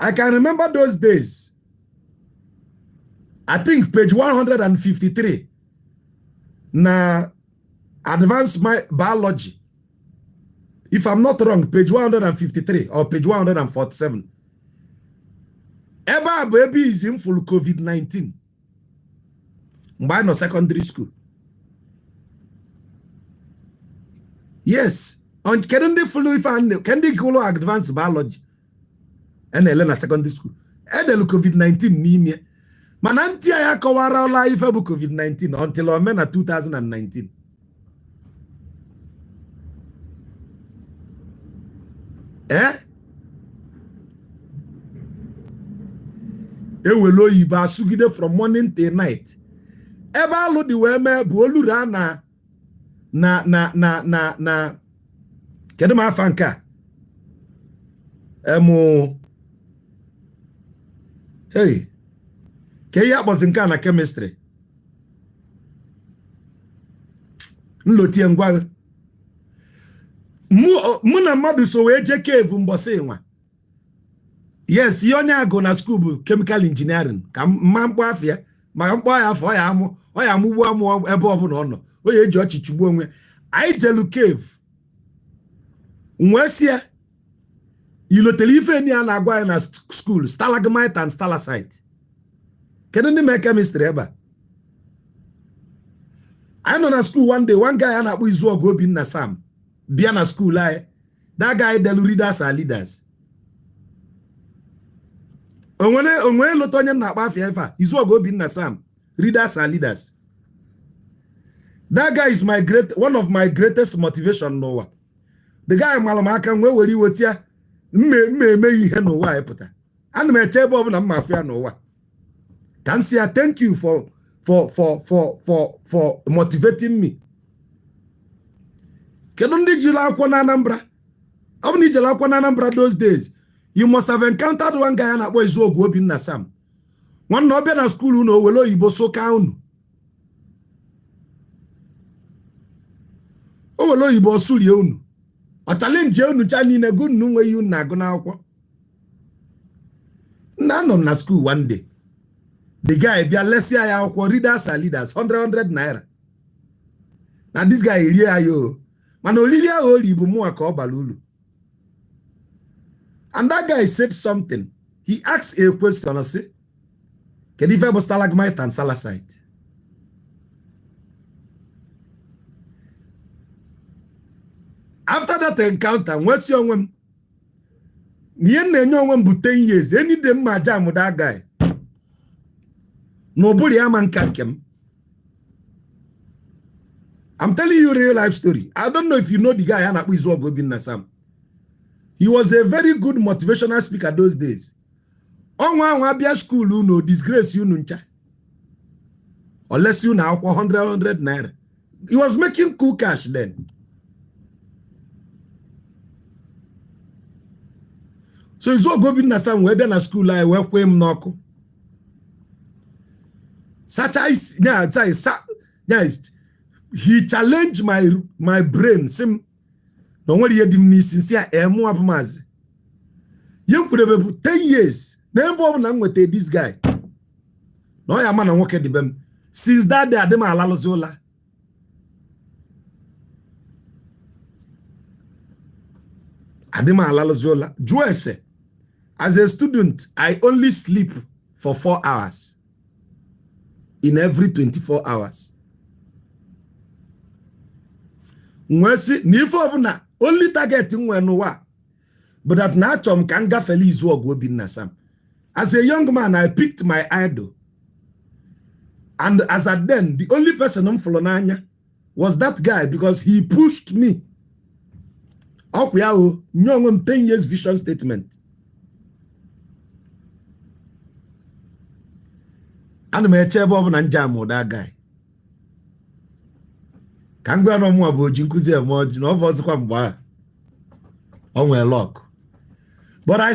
I can remember those days. I think page 153 na advanced biology. If I'm not wrong, page 153 or page 147. Eba baby is in full COVID-19. Mgbe no secondary school. Yes. On can they follow if I can they go advanced biology? And Elena secondary school. Edel COVID-19 n'ime. Mana nti ya kọwara ọla ife bụ COVID-19 until o me na 2019. Ewelo oyibo asugide from morning till night. Ebe alụ dị wee mee bụ olura na kedu ma afa nke a? Hey, ke ya kpọzi nke a na chemistry. Nlotie ngwa. Mụ na mmadụ so wee je cave mbọsị nwa. Yes, onye agụ na school bụ chemical engineering. Ka mma mkpọ afịa, maka mkpọ ya afọ ọ ya amụgbu amụ ebe ọbụla ọ nọ. O ya eji ọchịchị onwe. Anyị jelu cave. Nwee sie ilotele ife ni a na-agwa ya na school, stalagmite and stalactite. Kedu ndị mee chemistry ebe a? I nọ na school one day, one guy a na-akpọ Izuogu Obinna Sam bịa na school anyị. That guy delu readers and leaders. Onwere loto onye na-akpa afịa ife a, Izuogu Obinna Sam, readers and leaders. That guy is one of my greatest motivation n'ụwa. The guy malụ m aka nwee were iwetia mme ihe n'ụwa anyị pụta. Ana m eche ebe ọbụla mma afịa n'ụwa. Can say thank you for motivating me. Kedu ndị jiri akwụkwọ na Anambra? Ọ bụ na ijele akwụkwọ na Anambra those days, you must have encountered one guy a na-akpọ Izuogu Obinna Sam. Nwanne ọbịa na school unu owele oyibo soka unu. Owele oyibo osulie unu. Ọ challenge unu cha niile gụ unu nwe unu na-agụ n'akwụkwọ. Nna nọ na school one day. The guy bịa lesia ya akwụkwọ readers and leaders 100 naira. Na this guy erie ayo. Mana olili ahụ ori bụ mụwa ka ọ bara ulu. And that guy said something. He asked a question. I say, kedu ife bụ stalagmite and stalactite? After that encounter, what's your name? Niye na-enye onwe m bụ 10 years. Any day mma jam that guy. Nobody ama nka nke m. I'm telling you a real life story. I don't know if you know the guy a na-akpọ Izuogu Obinna Sam. He was a very good motivational speaker those days. Ọnwa anwa abịa school unu disgrace unu ncha. Unless you now 100 naira. He was making cool cash then. So Izuogu Obinna Sam wee bịa na school anyị wee kwee m n'ọkụ. He challenged my brain. Sim no nwere ihe dị m n'isi nsi a emu abụ Maazi. Ye kwurebe bụ 10 years. Na ebe ọ bụ na m nweta this guy. Na ọ ya ma na nwoke dị be m. Since that day adị m alalụzi ụla. Adị m alalụzi ụla. Jụọ ese. As a student, I only sleep for 4 hours. In every 24 hours. Nwesi n'ife ọbụna only target nwe n'ụwa. But that na achọ m ka m gafele Izuogu Obinna Sam. As a young man, I picked my idol. And as at then, the only person I'm following was that guy because he pushed me. Up we are, 10 years vision statement. And my chair Bob and Jam that guy. Can't go no more about Jinkuzi emoji, no was come by. On my luck. But I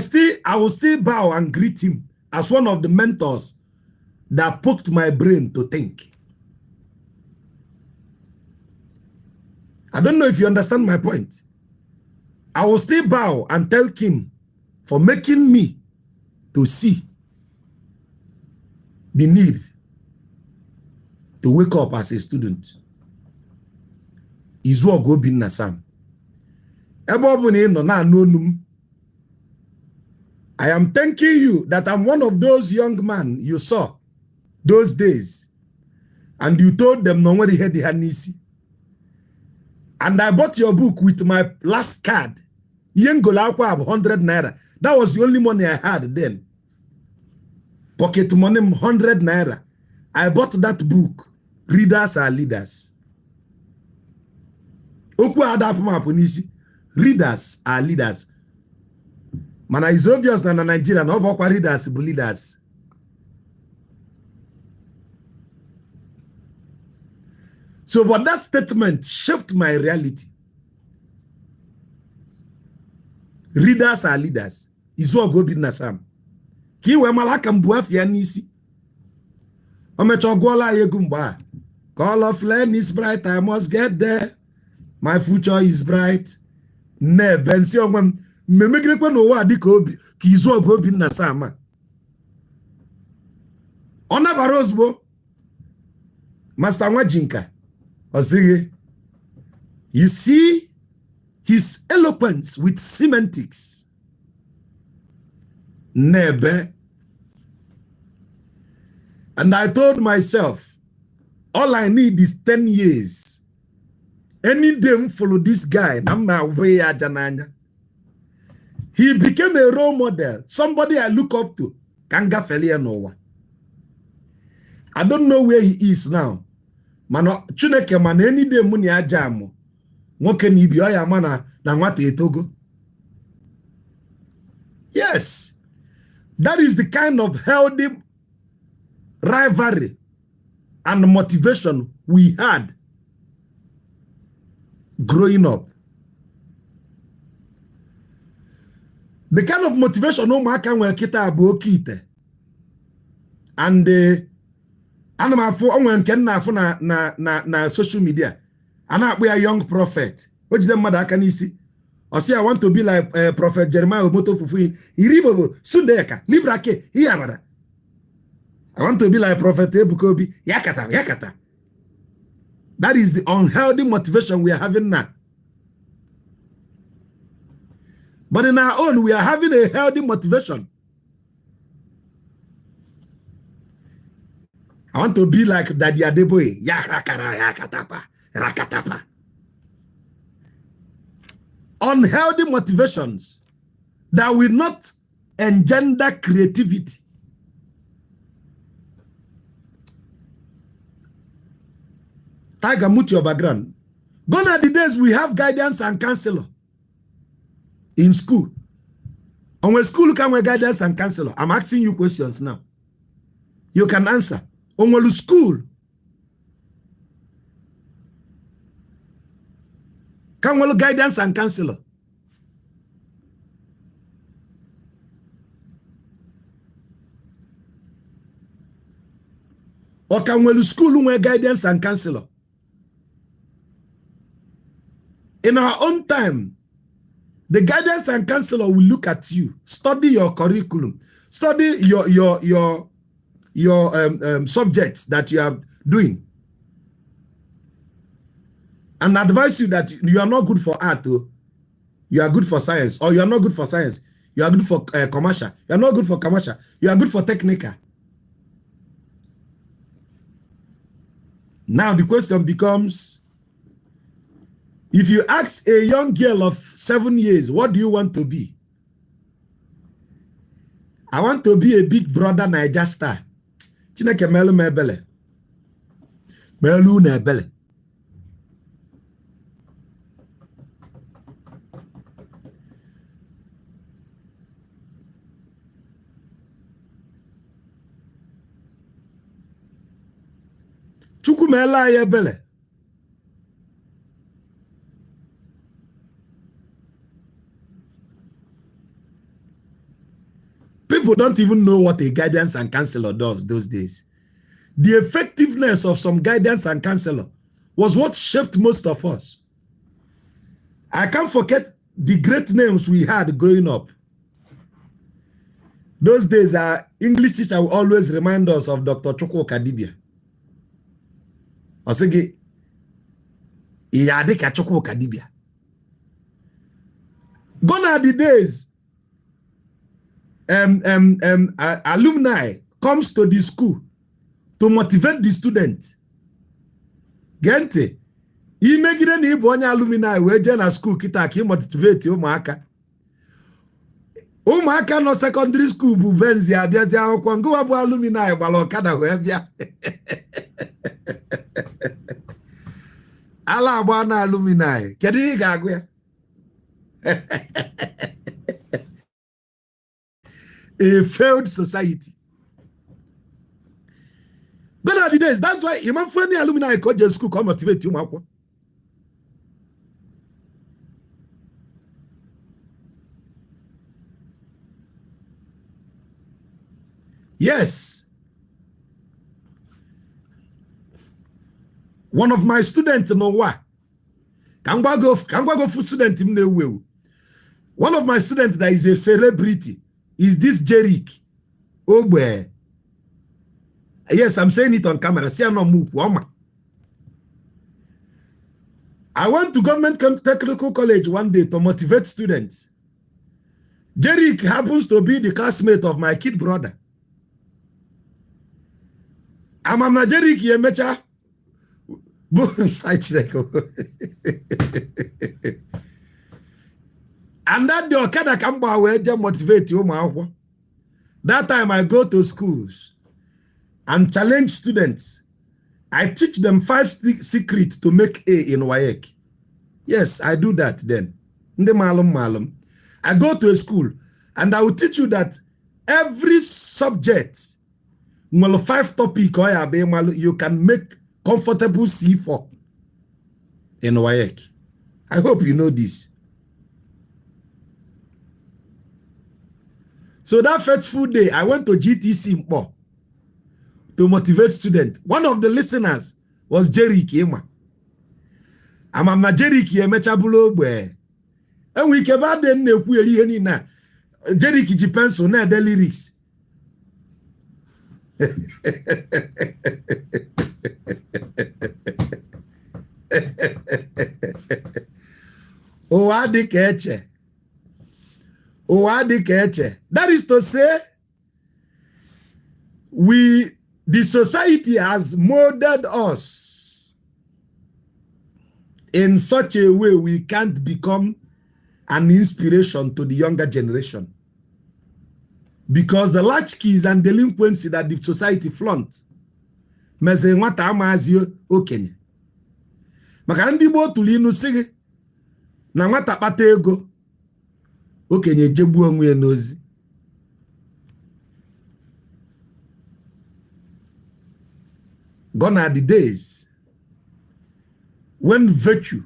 will still bow and greet him as one of the mentors that poked my brain to think. I don't know if you understand my point. I will still bow and thank him for making me to see the need to wake up as a student. Izu go bin Nasam. I am thanking you that I'm one of those young men you saw those days. And you told them no one had the Hanisi. And I bought your book with my last card. Yengolakwa of 100 naira. That was the only money I had then. Pocket money 100 naira. I bought that book. Readers are leaders. Oku adapuma punisi. Readers are leaders. Mana is obvious na Nigeria no bokwa readers be leaders. So but that statement shaped my reality. Readers are leaders. Izu go bi Nasam. Ki we malaka mbuafia nisi. Omechogwola yegu mba. Call of land is bright, I must get there. My future is bright. Ne bensi onwem memegre kwa no wa dika obi ki izu go bi Nasam. Ona barozbo. Master Nwajinka. Ozige. You see his eloquence with semantics. Nebe. And I told myself, all I need is 10 years. Any day follow this guy. He became a role model. Somebody I look up to. Kanga Felia Noah. I don't know where he is now. Mano Chineke man any day muni ajamo. Nwoke ni bi oya mana na nwata etogo. Yes. That is the kind of healthy rivalry and motivation we had growing up. The kind of motivation no maka nwe kita abu okite. And anama fo onwe nke na afo na social media. Ana akpo ya young prophet. Ojide mmadu aka n'isi. Osi I want to be like Prophet Jeremiah Omoto Fufu. Iribobo Sundeka Librake Iyabara. I want to be like Prophet Ebukobi. Yakata. That is the unhealthy motivation we are having now. But in our own, we are having a healthy motivation. I want to be like Daddy Adeboye. Rakatapa. Unhealthy motivations that will not engender creativity. Tiger, mute your background. Gone are the days we have guidance and counselor in school. And when school come with guidance and counselor, I'm asking you questions now. You can answer. On when school come with guidance and counselor. Or can when school with guidance and counselor. In our own time, the guidance and counselor will look at you, study your curriculum, study your subjects that you are doing, and advise you that you are not good for art, you are good for science, or you are not good for science, you are good for commercial, you are not good for commercial, you are good for technical. Now the question becomes, if you ask a young girl of 7 years, what do you want to be? I want to be a big brother Niger star. Chineke melu mebele. Melu na ebele. Chukwu mela ya ebele. People don't even know what a guidance and counselor does those days. The effectiveness of some guidance and counselor was what shaped most of us. I can't forget the great names we had growing up. Those days, our English teacher will always remind us of Dr. Chukwu Kadibia. Osege, Iyadeka Chukwu Kadibia. Gone are the days alumni comes to the school to motivate the student. Gente, imegide na ibu onye alumni we je na school kita ka motivate ụmụaka. Ụmụaka no secondary school bụ benzi abịazi akwụkwọ ngwa bụ alumni gbara ọkada wee bịa. Ala agba na alumni, kedu ị ga-agụ ya? A failed society. Gone are the days. That's why you might find the alumni go to school come motivate you, Marco. Yes. One of my students know what? Can go for student in the way. One of my students that is a celebrity is this Jerick. Oh boy. Yes, I'm saying it on camera. See, no move. I went to government technical college one day to motivate students. Jerick happens to be the classmate of my kid brother. I'm a Jerick Yemecha. And that the Okada Kamba will just motivate you. That time I go to schools and challenge students. I teach them 5 secrets to make A in WAEC. Yes, I do that then. I go to a school and I will teach you that every subject, 5 topics, you can make comfortable C4 in WAEC. I hope you know this. So that fateful day, I went to GTC Mpo to motivate students. One of the listeners was Jerry Kema. I'm not Jerry Kema Chabulo Bwe. And we came out then na Jerry Kijipenso na the lyrics. Oh, adi keche. Oh, adi keche. That is to say, the society has molded us in such a way we can't become an inspiration to the younger generation. Because the latchkeys and delinquency that the society flaunt, meze nwata amazi okenye. Maka ndị Igbo tulinu sigi na nwata kpata ego okenye jegbu onwe n'ozi. Gone are the days when virtue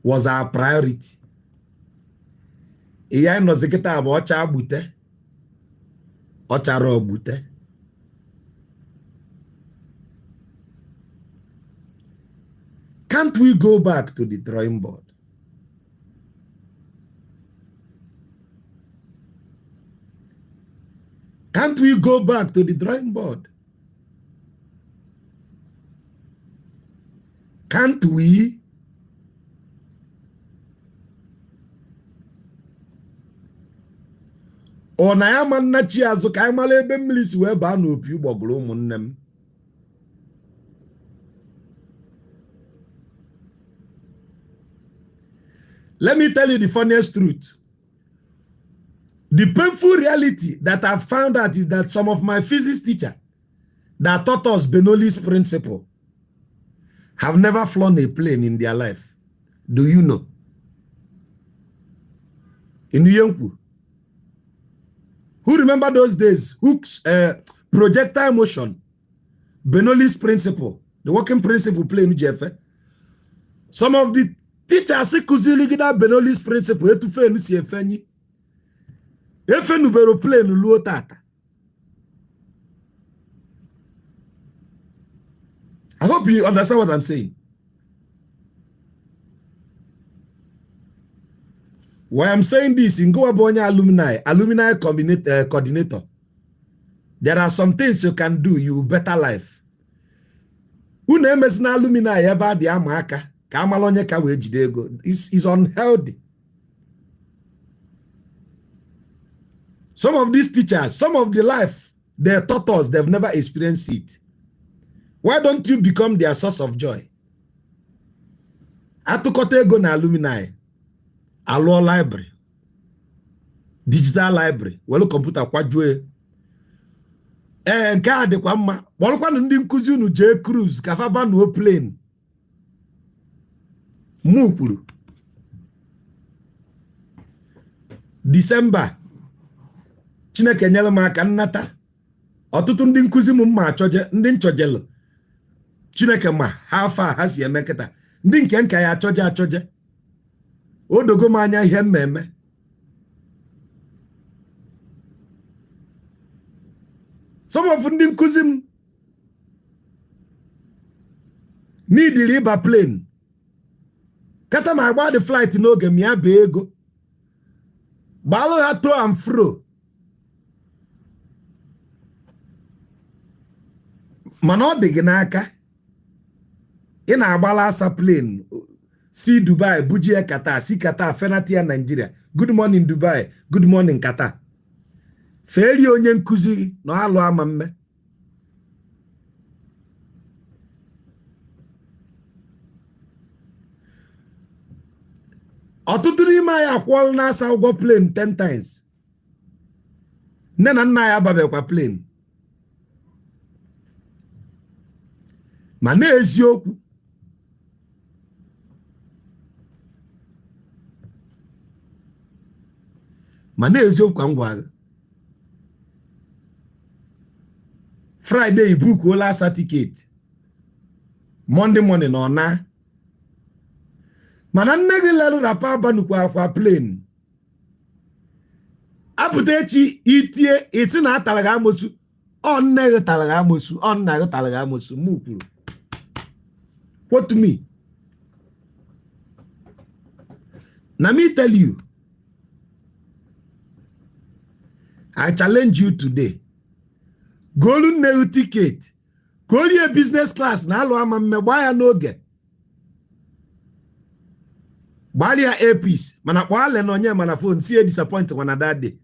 was our priority. Iya no zeketa abo ocha agbute. Ochara ogbute. Can't we go back to the drawing board? Can't we go back to the drawing board? Can't we? Ọ na ya ma nna chi azụ ka anyị mara ebe mmiri si wee baa n'opi ụgbọgụrụ ụmụnne m. Let me tell you the funniest truth. The painful reality that I've found out is that some of my physics teacher, that taught us Bernoulli's principle have never flown a plane in their life. Do you know? In Yenku. Who remember those days? Hooks, projectile motion, Bernoulli's principle, the working principle plane Jeff. Some of the teachers say Kuziligida Bernoulli's principle to fail si efenyi. Efenu bero plane luo tata. I hope you understand what I'm saying. Why I'm saying this in Goa Bonya alumni coordinator. There are some things you can do, you better life. Who names na alumni eba di amaka ka amalonye ka we jide ego is unhealthy. Some of these teachers, some of the life they taught us, they've never experienced it. Why don't you become their source of joy? Atukote ego na alumni. Allo library, digital library, welo computer kwadwe. Nke a dịkwa mma. Kpọrọkwanụ ndị nkuzi unu jee cruise ka fa banuo plane. Mụ kwuru. December. Chineke nyere m aka nnata. Ọtụtụ ndị nkuzi m mma achọje, ndị nchọjelu. Chineke ma ha afọ a ha si eme kịta. Ndị nke nka ya achọje. Odogo m anya ihe mmemme. Some of ndị nkuzi m neediri ịba plane. Kata ma agba the flight n'oge m ya bee ego. Gbaalụ ha to and fro. Mana ọ dị gị n'aka. Ị na-agbala asa plane. See Dubai, Bujie Qatar, see Qatar, Fenatia Nigeria. Good morning Dubai, good morning Qatar. Feri onye nkuzi no alụ ama mme. Ọtụtụ n'ime anyị akwụọla na-asa ụgwọ plane 10 times. Nne na nna ya ababekwa plane. Ma n'eziokwu ka m gwa gị. Friday book ola asa ticket. Monday morning ọ na. Mana nne gị lelu rapa abanukwa akwa plane. Apụta echi itie isi na atara gị amosu. Ọ nne gị tara gị amosu. Ọ nna gị tara gị amosu. Mụ kwuru. Quote me. Now me tell you. I challenge you today. Golden new ticket. Go to business class. Na alo ama mmegba n'oge. Gbali ya earpiece. Mana kwale no nye mana phone see disappoint wana that day.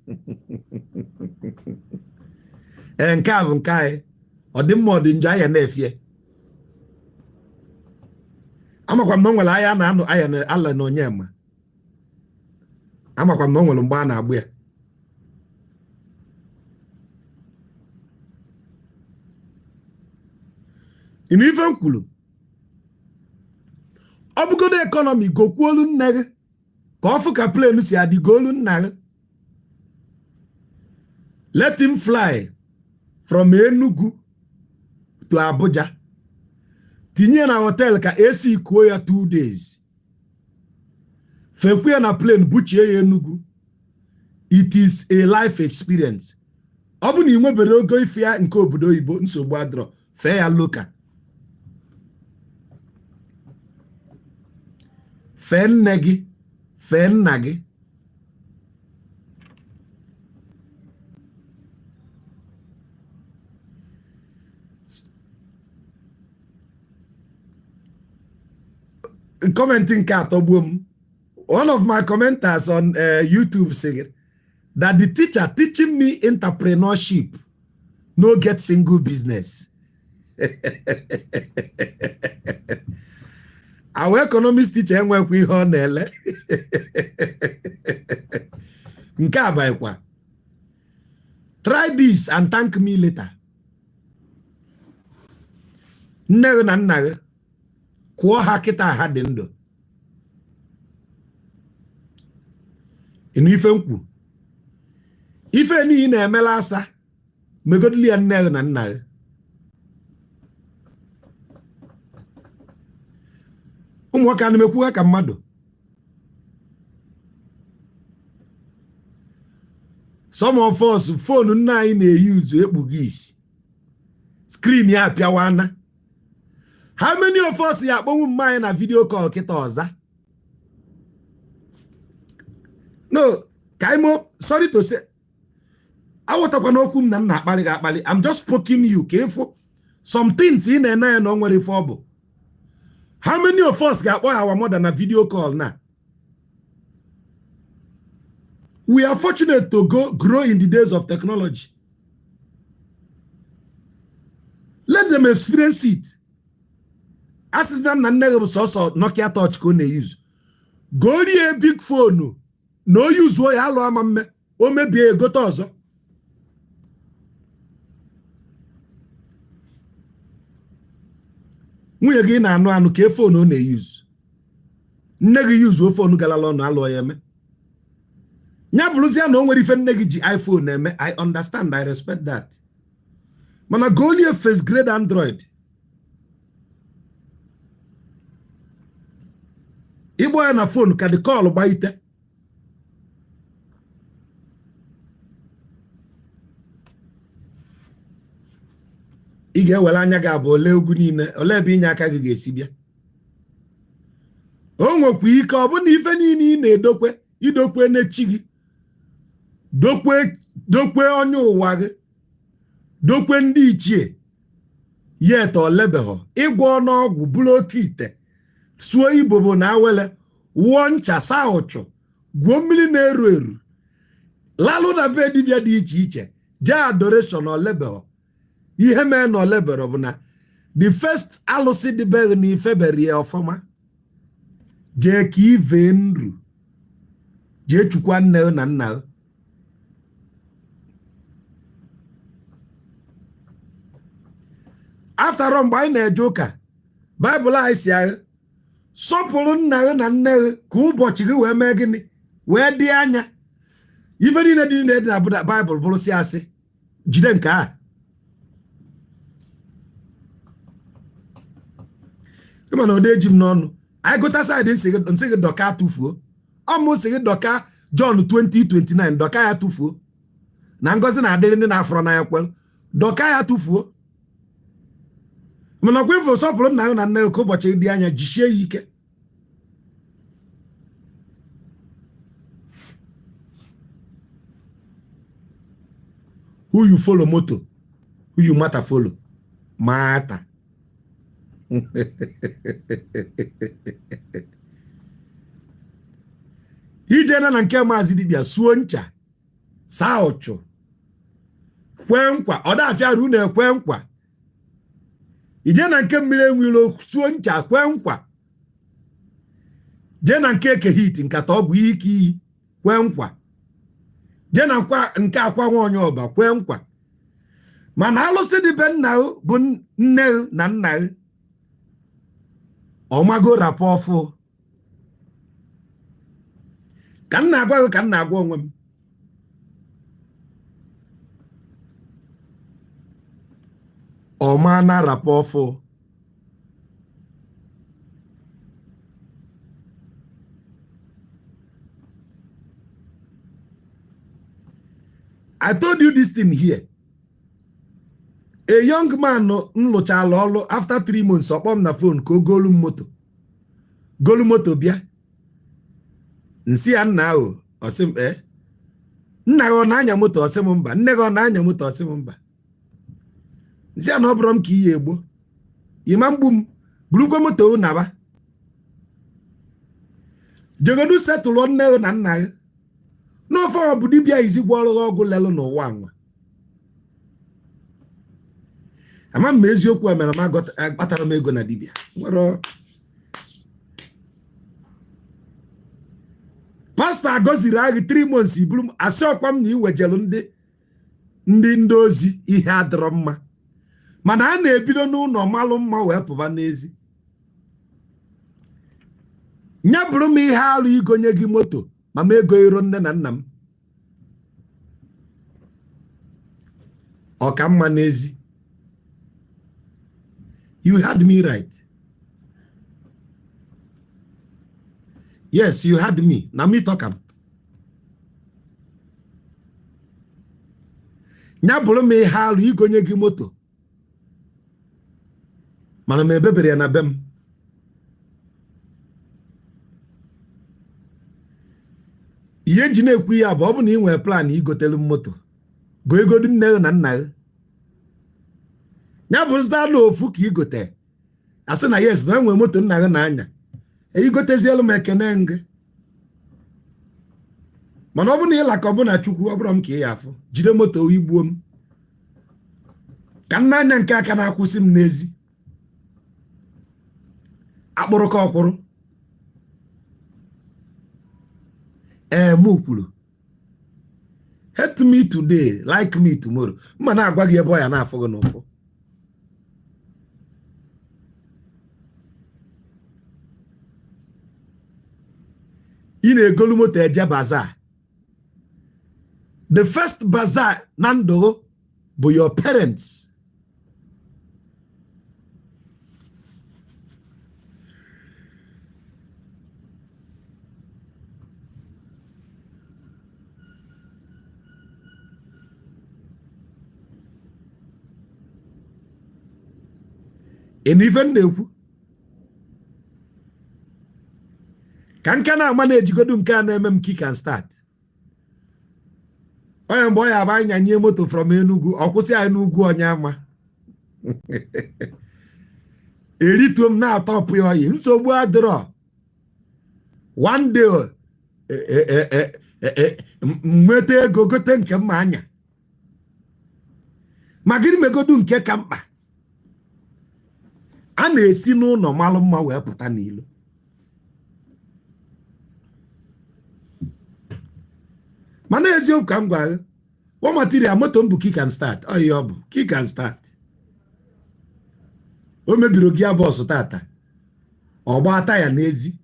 Nke a bụ nke anyị. Ọ dị mma ọ dị njọ anya na-efie. Amakwa m na nwere aya na anụ aya na ala na onye ma. Amakwa m na nwere mgbe a na-agbụ ya. In even kwulu. Ọ bụgodo economy gokwuolu nne gị ka ọ fụ ka plane si adị goolu nna gị. Let him fly from Enugu to Abuja. Tinye na hotel ka AC kuo ya 2 days. Fekwe na plane buchie ya Enugu. It is a life experience. Ọ bụ na ị nwebere ogo ife ya nke obodo oyibo nsogbu adọrọ fee ya loka. Fee nne gị, fee nna gị. Commenting one of my commenters on YouTube said that the teacher teaching me entrepreneurship no get single business. Our economist teacher enwekwa ihe ọ na-ele. Nke a baikwa. Try this and thank me later. nne gị na nna gị kwụọ ha kịta ha dị ndụ. Ịnụ ife nkwu ife niile na-emela asa megodili ya nne gị na nna gị. Ụmụaka na-emekwu ha ka mmadụ. Some of us phone nna anyị na-eyuzu ekpughị isi, screen ya apịawana. How many of us ya akpọnwụ mma anyị na video call kịta ọza? No, Kaimo, sorry to say, awotakwana okwu m na nna akpali gị akpali. I'm just poking you ka ịfụ some things ị na-ene ya na o nwere ife ọ bụ. How many of us ga-akpọ our mother na video call na? We are fortunate to grow in the days of technology. Let them experience it. As them na nne bụ sọsọ Nokia touch ka ọ na-use. Go rie big phone. No use wo ya alụ ama mme. O mebie egote ọzọ. Nwunye gị na-anụ anụ ka phone ọ na-use. Nne gị use o phone galala ọnụ alụ ya eme. Nya bụrụzia na o nwere ife nne gị ji iPhone eme. I understand, I respect that. Mana go lie first grade Android. Igbo ya na phone ka the call gbaite. Ị ga-ewere anya gị abụ ole ugwu niile, ole ebe inye aka gị ga-esi bịa. O nwekwa ike ọ bụ na ife niile ị na-edokwe idokwe n'echi gị, dokwe onye ụwa gị, dokwe ndị ichie, yet olebeghọ ịgwọ n'ọgwụ bụrụ oke ite, suo ibobo na awele, wụọ ncha saa ụchụ, gwuo mmiri na-eru eru, lalụ na be dibịa dị iche iche, jee adoration olebeghọ. Ihe mee na olebero bụ na the first alụsị dịbeghị na ifebere ya ọfọma, jee ka ive nru, jee chukwa nne na nna. After all, mgbe anyị na-eje ụka, Bible anyị si anyị sọpụrụ nna gị na nne gị ka ụbọchị gị wee mee gịnị wee dị anya. Ife niile dị na Bible bụrụ si asị, jide nke a. Ịma na ode eji m n'ọnụ anyị gụta side nsị gị dọka tụfuo. Ọmụ sị gị dọka John 20:29 dọka ya tụfuo. Na ngọzi na-adịrị ndị na-afọrọ n'anya kwel, dọka ya tụfuo. Mana ọkwa ifo sọpụrụ nna gị na nne gị ka ụbọchị dị anya, jisie ya ike. Who you follow moto, who you matter follow. Matter. Ijena na nke Maazi dibịa suo ncha saa ọchụ kwee nkwa ọ da-afịa ru na-ekwe nkwa. Ije na nke mmiri enwilo suo ncha kwee nkwa. Je na nke eke hit nkata ọgwụ ike iyi kwee nkwa. Je na nke akwa nwa onye ọba kwee nkwa. Mana alụsị dị be nna bụ nne na nna ọmago rapọ ọfụ. Ka nna agwa gị ka nna agwa onwe m. Ọma na rapọ ọfụ. I told you this thing here. A young man nlụchala ọlụ after 3 months ọkpọ m na phone ka o golu moto bịa. Nsi ya nna ahụ ọsị m nna gị ọ na-anya moto ọsị m mba, nne gị ọ na-anya moto ọsị m mba. Nsi ya na ọ bụrụ m ka iyi egbo yima mgbu m burukwa moto naba. Jegodu setụlụ nne gị na nna gị n'ofe ọ bụ dibịa izigwe ọrụ ọgwụ lelụ n'ụwa nwa. Ama m eziokwu a mere m agbatara m ego na dibịa. Nwere Pastor agọziri agị 3 months iburu m asị ọkwa m na iwejelu ndị ozi ihe adịrọ mma. mana a na-ebido n'ụlọ malụ mma wee pụba n'ezi. Nya bụrụ m ihe alụ igonye gị moto ma m ego iro nne na nna m. Ọ ka mma n'ezi. You had me right. Yes, you had me. Na me talk am. Nya bụrụ m ihe alụ igonye gị moto mana m ebebere ya na be m. Ihe nji na-ekwu ya bụ ọ bụ na ị nwere plan igotelu m moto go egodu nne na nna gị. Nya bụrụzida na ofu ka igote asị na yes na enwe moto nna gị na-anya igotezielu m ekene ngị. Mana ọ bụ na ịla ka ọ bụ na Chukwu ọ bụrụ m ka ị ya afụ jide moto igbuo m ka nna anya nke aka na-akwụsị m n'ezi akpụrụ ka ọkwụrụ. Mụ kwuru hate me today like me tomorrow. Mma na-agwa gị ebe ọ ya na-afụ gị n'ụfụ. Ị na-egolu moto eje bazaar. The first bazaar na ndụ bụ your parents. Even na-ekwu ka nka na-ama na-ejigodu nke a na-eme m kick and start. Onye mgbe ọ ya aba anyanye moto from Enugu ọ kwụsị anyị n'ugwu onye ama erituo m na-atọpụ ya oyi nsogbu adịrọ. One day nweta ego gote nke mma anya ma gịnị megodu nke ka mkpa. A na-esi n'ụlọ malụ mma wee pụta n'ilo. Mana eziokwu ka m gwa gị wa material moto m bụ kick and start. Oyi ọ bụ kick and start. O mebiri gị bọọsụ tata ọ gbaa taya n'ezi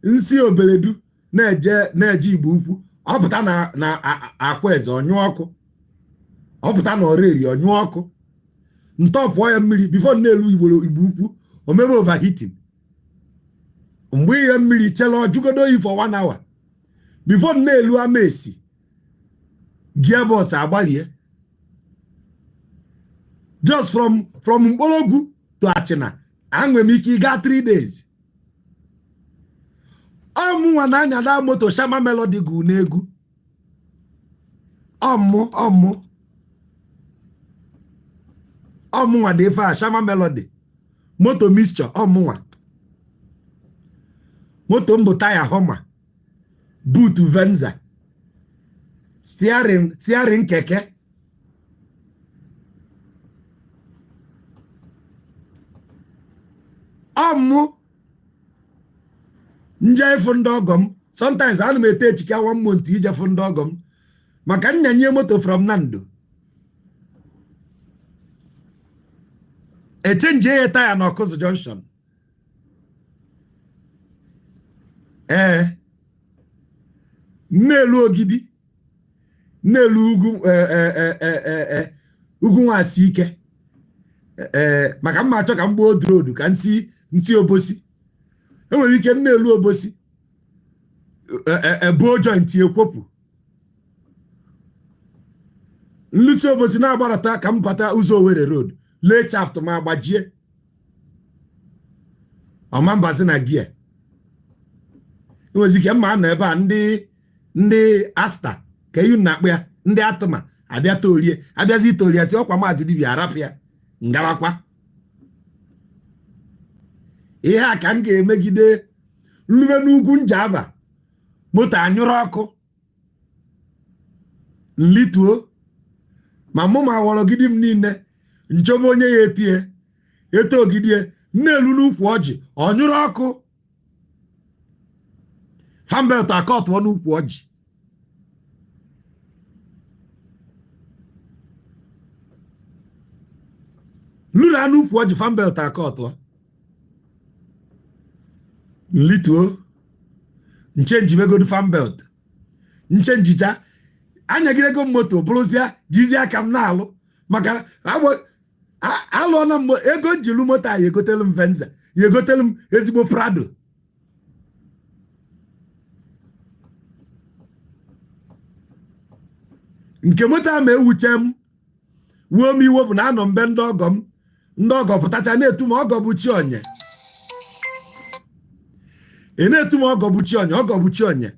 nsi obeledu na-eje Igbo ukwu ọ pụta na akwa eze ọnyụ ọkụ ọ pụta na ọrịrị ọnyụ ọkụ ntọpụ ya mmiri before na-elu Igbo ukwu o mebe overheating. Mgbe ihe mmiri chela ọjụgodo oyi for 1 hour before na-elu amesi gearbox agbalie. Just from Mkpologwu to Achịna anwe m ike ịga 3 days. Ọmụnwa na-anya da moto Shama Melody gụ n'egwu ọmụnwa dị ife a Shama Melody moto mixture ọmụnwa moto mbụ taya Homa boot Venza steering keke ọmụ nje ịfụ ndị ọgọ m. Sometimes ana m ete echike 1 month ije fụ ndị ọgọ m maka nyanye moto from Nando echenji ya taya na Ọkụzụ Junction. N'elu Ogidi n'elu ugwu Nwasi Ike maka mma achọ ka m gboo road ka nsi Obosi enwere ike n'elu Obosi bo joint ekwopụ nlusi Obosi na-agbarata ka m bata ụzọ Owerri road lee shaft ma agbajie ọma mbazi na gia. Enwezi ike mma nọ ebe a ndị asta ka eyu na-akpụ ya ndị atụma abịa torie abịazi itorie si ọkwa Maazi dibịa arapịa ngawakwa. Ihe a ka m ga-emegide nlube n'ugwu Njaba moto anyụrụ ọkụ nlituo ma mụ ma wọrọgidi m niile nchọba onye ya etie eto ogidie n'elu n'ukwu ọjị ọnyụrụ ọkụ fambelt akọtụọ n'ukwu ọjị. lụrụ anụ ukwu ọjị fan belt aka ọtụọ nlituo nchenji megodi fan belt nchenjicha anyagidego moto bụrụzia jizi aka m na-alụ maka alụọ na ego njilu moto a ya egotelu m Venza ya egotelu m ezigbo Prado nke moto a ma ewuche m wuo m iwe bụ na anọ mbe ndị ọgọ pụtacha na-etu m ọgọ bụ chi onye na-etu m ọgọ bụ chi onye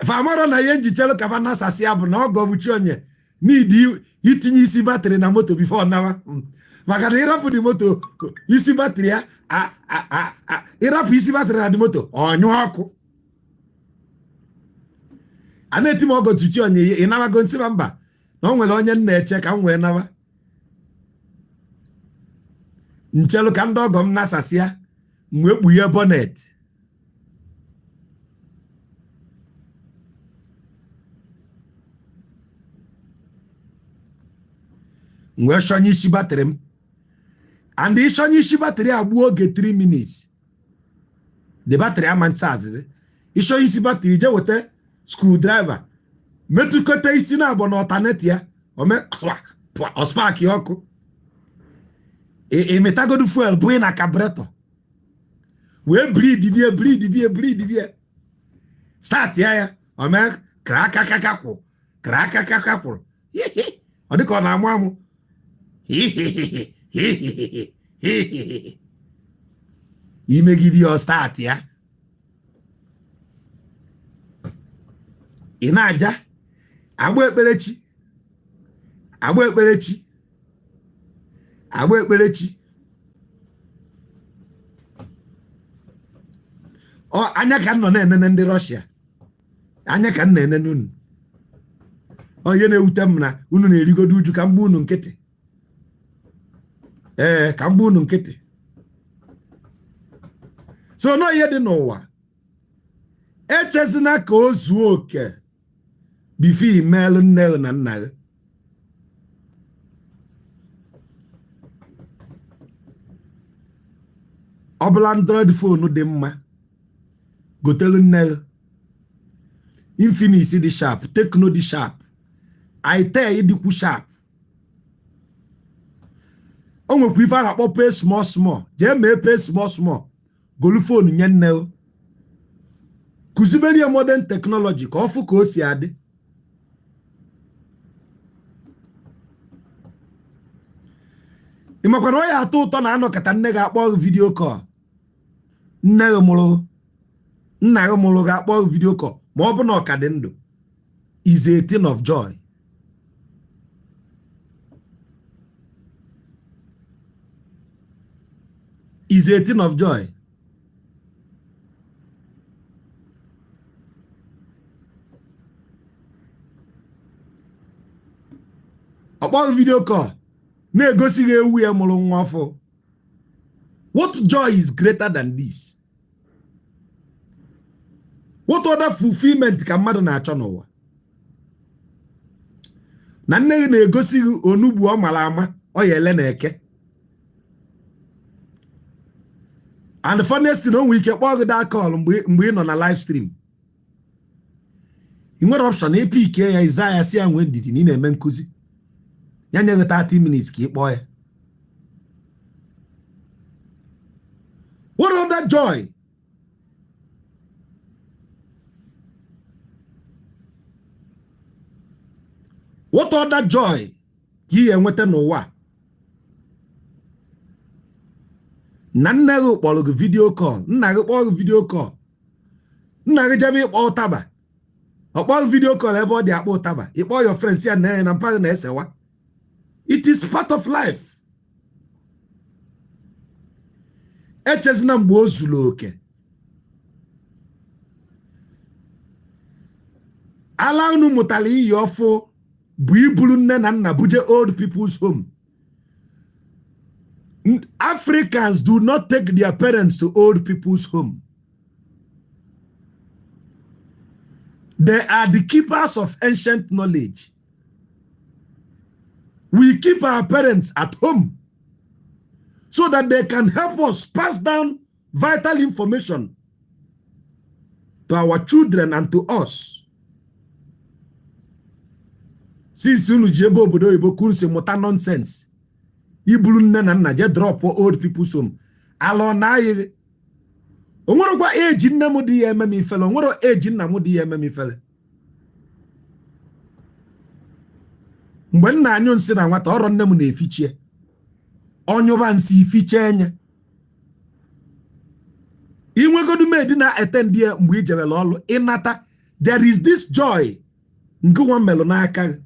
famaro na ihe njichelu ka nasasị ya bụ na ọgọ bụ chi onye n'idi itinye isi batrị na moto bifo nawa maka na ịrapụ dị moto isi batrị ya ịrapụ isi batrị na dị moto ọnyụ ọkụ a na-eti m ọgọ tuchi onye ịnawago nsị mba na o nwere onye m na-eche ka m wee nawa nchelu ka ndị ọgọ m nasasị ya m wee kpughe bonet m wee shọnye isi batrị m and ịshọnye isi batrị agbuo oge 3 minutes the batrị ama ncha azịzị ịshọnye isi batrị je weta screwdriver metụkọta isi na abọ na ọtaneti ya ospak ọkụ emetagodu fuel bụ na carburetor wee bleed bie start ya ome krakakakakwụ ọ dịka ọ na-amụ amụ imegide ya start ya ị na-aja agba ekperechi anya ka nọ na-enene ndị Russia anya ka na-enene unu onye na-ewute m na unu na-erigodo uju ka mgbe unu nkịtị ka mgbe unu nkịtị so no ihe dị n'ụwa echezina ka o zuo oke bifo imeelụ nne na nna gị ọ bụla Android phone dị mma gotelu nne gị Infinix dị sharp Tecno dị sharp Itel dịkwu sharp o nwekwa ife a na-akpọ pay small jee mee pay small golu phone nye nne gị kụzibere ya modern technology ka ọ fụ ka o si adị ị makwara ọ ya atọ ụtọ na anọkọta nne gị akpọ video call nna gị mụrụ gị akpọ video call ma ọ bụ na ọ ka dị ndụ is a thing of joy. Is a thing of joy. About video call, na-egosi gị ewu ya mụrụ nwa afọ. What joy is greater than this? What other fulfillment ka mmadụ na-achọ n'ụwa? Na nne gị na-egosi gị onugbu ọ mara ama ọ ya ele na eke. And the funniest thing, we can walk that call mgbe ị nọ na live stream. I nwere option APK ya Isaiah si ya nwe ndidi na ị na-eme nkuzi. Ya nye 30 minutes ka ị kpọọ ya. What other joy? What other joy ka ị enweta n'ụwa? Na nne gị kpọrọ gị video call, nna gị kpọrọ gị video call, nna gị jebe ịkpọ ụtaba, ọ kpọrọ video call ebe ọ dị akpọ ụtaba, ịkpọ your friends ya na mpaghara na-esewa. It is part of life. Echezina mgbe o zuru oke. Ala unu mụtara iyi ọfụ bụ iburu nne na nna buje old people's home. Africans do not take their parents to old people's home. They are the keepers of ancient knowledge. We keep our parents at home so that they can help us pass down vital information to our children and to us. Since unu jebo obodo oyibo kursi muta nonsense, ibulu nne na nna je drop old people's home. Alo na ayi. Onwero kwa age nne mu di ya eme mi fele, onwero age nna mu di ya eme mi fele. Mgbe nna anyu nsi na nwata ọrọ nne mu na efichie. Onyoba nsi ifiche enye. Inwegodu medi na attend ye mgbe ijebele olu inata, there is this joy ngwa melo na aka.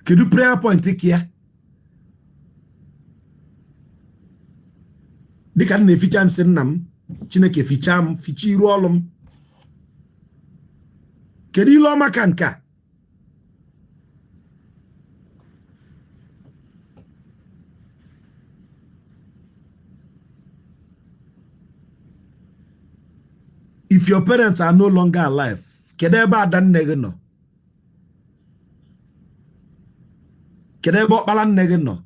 Kedu prayer point kia? Dika na eficha nsi nna m, Chineke ficha m, ficha iru olu m. Kedu ile ọma ka nka? If your parents are no longer alive, kedu ebe ada nne gị nọ? Kedu ebe ọkpara nne gị nọ?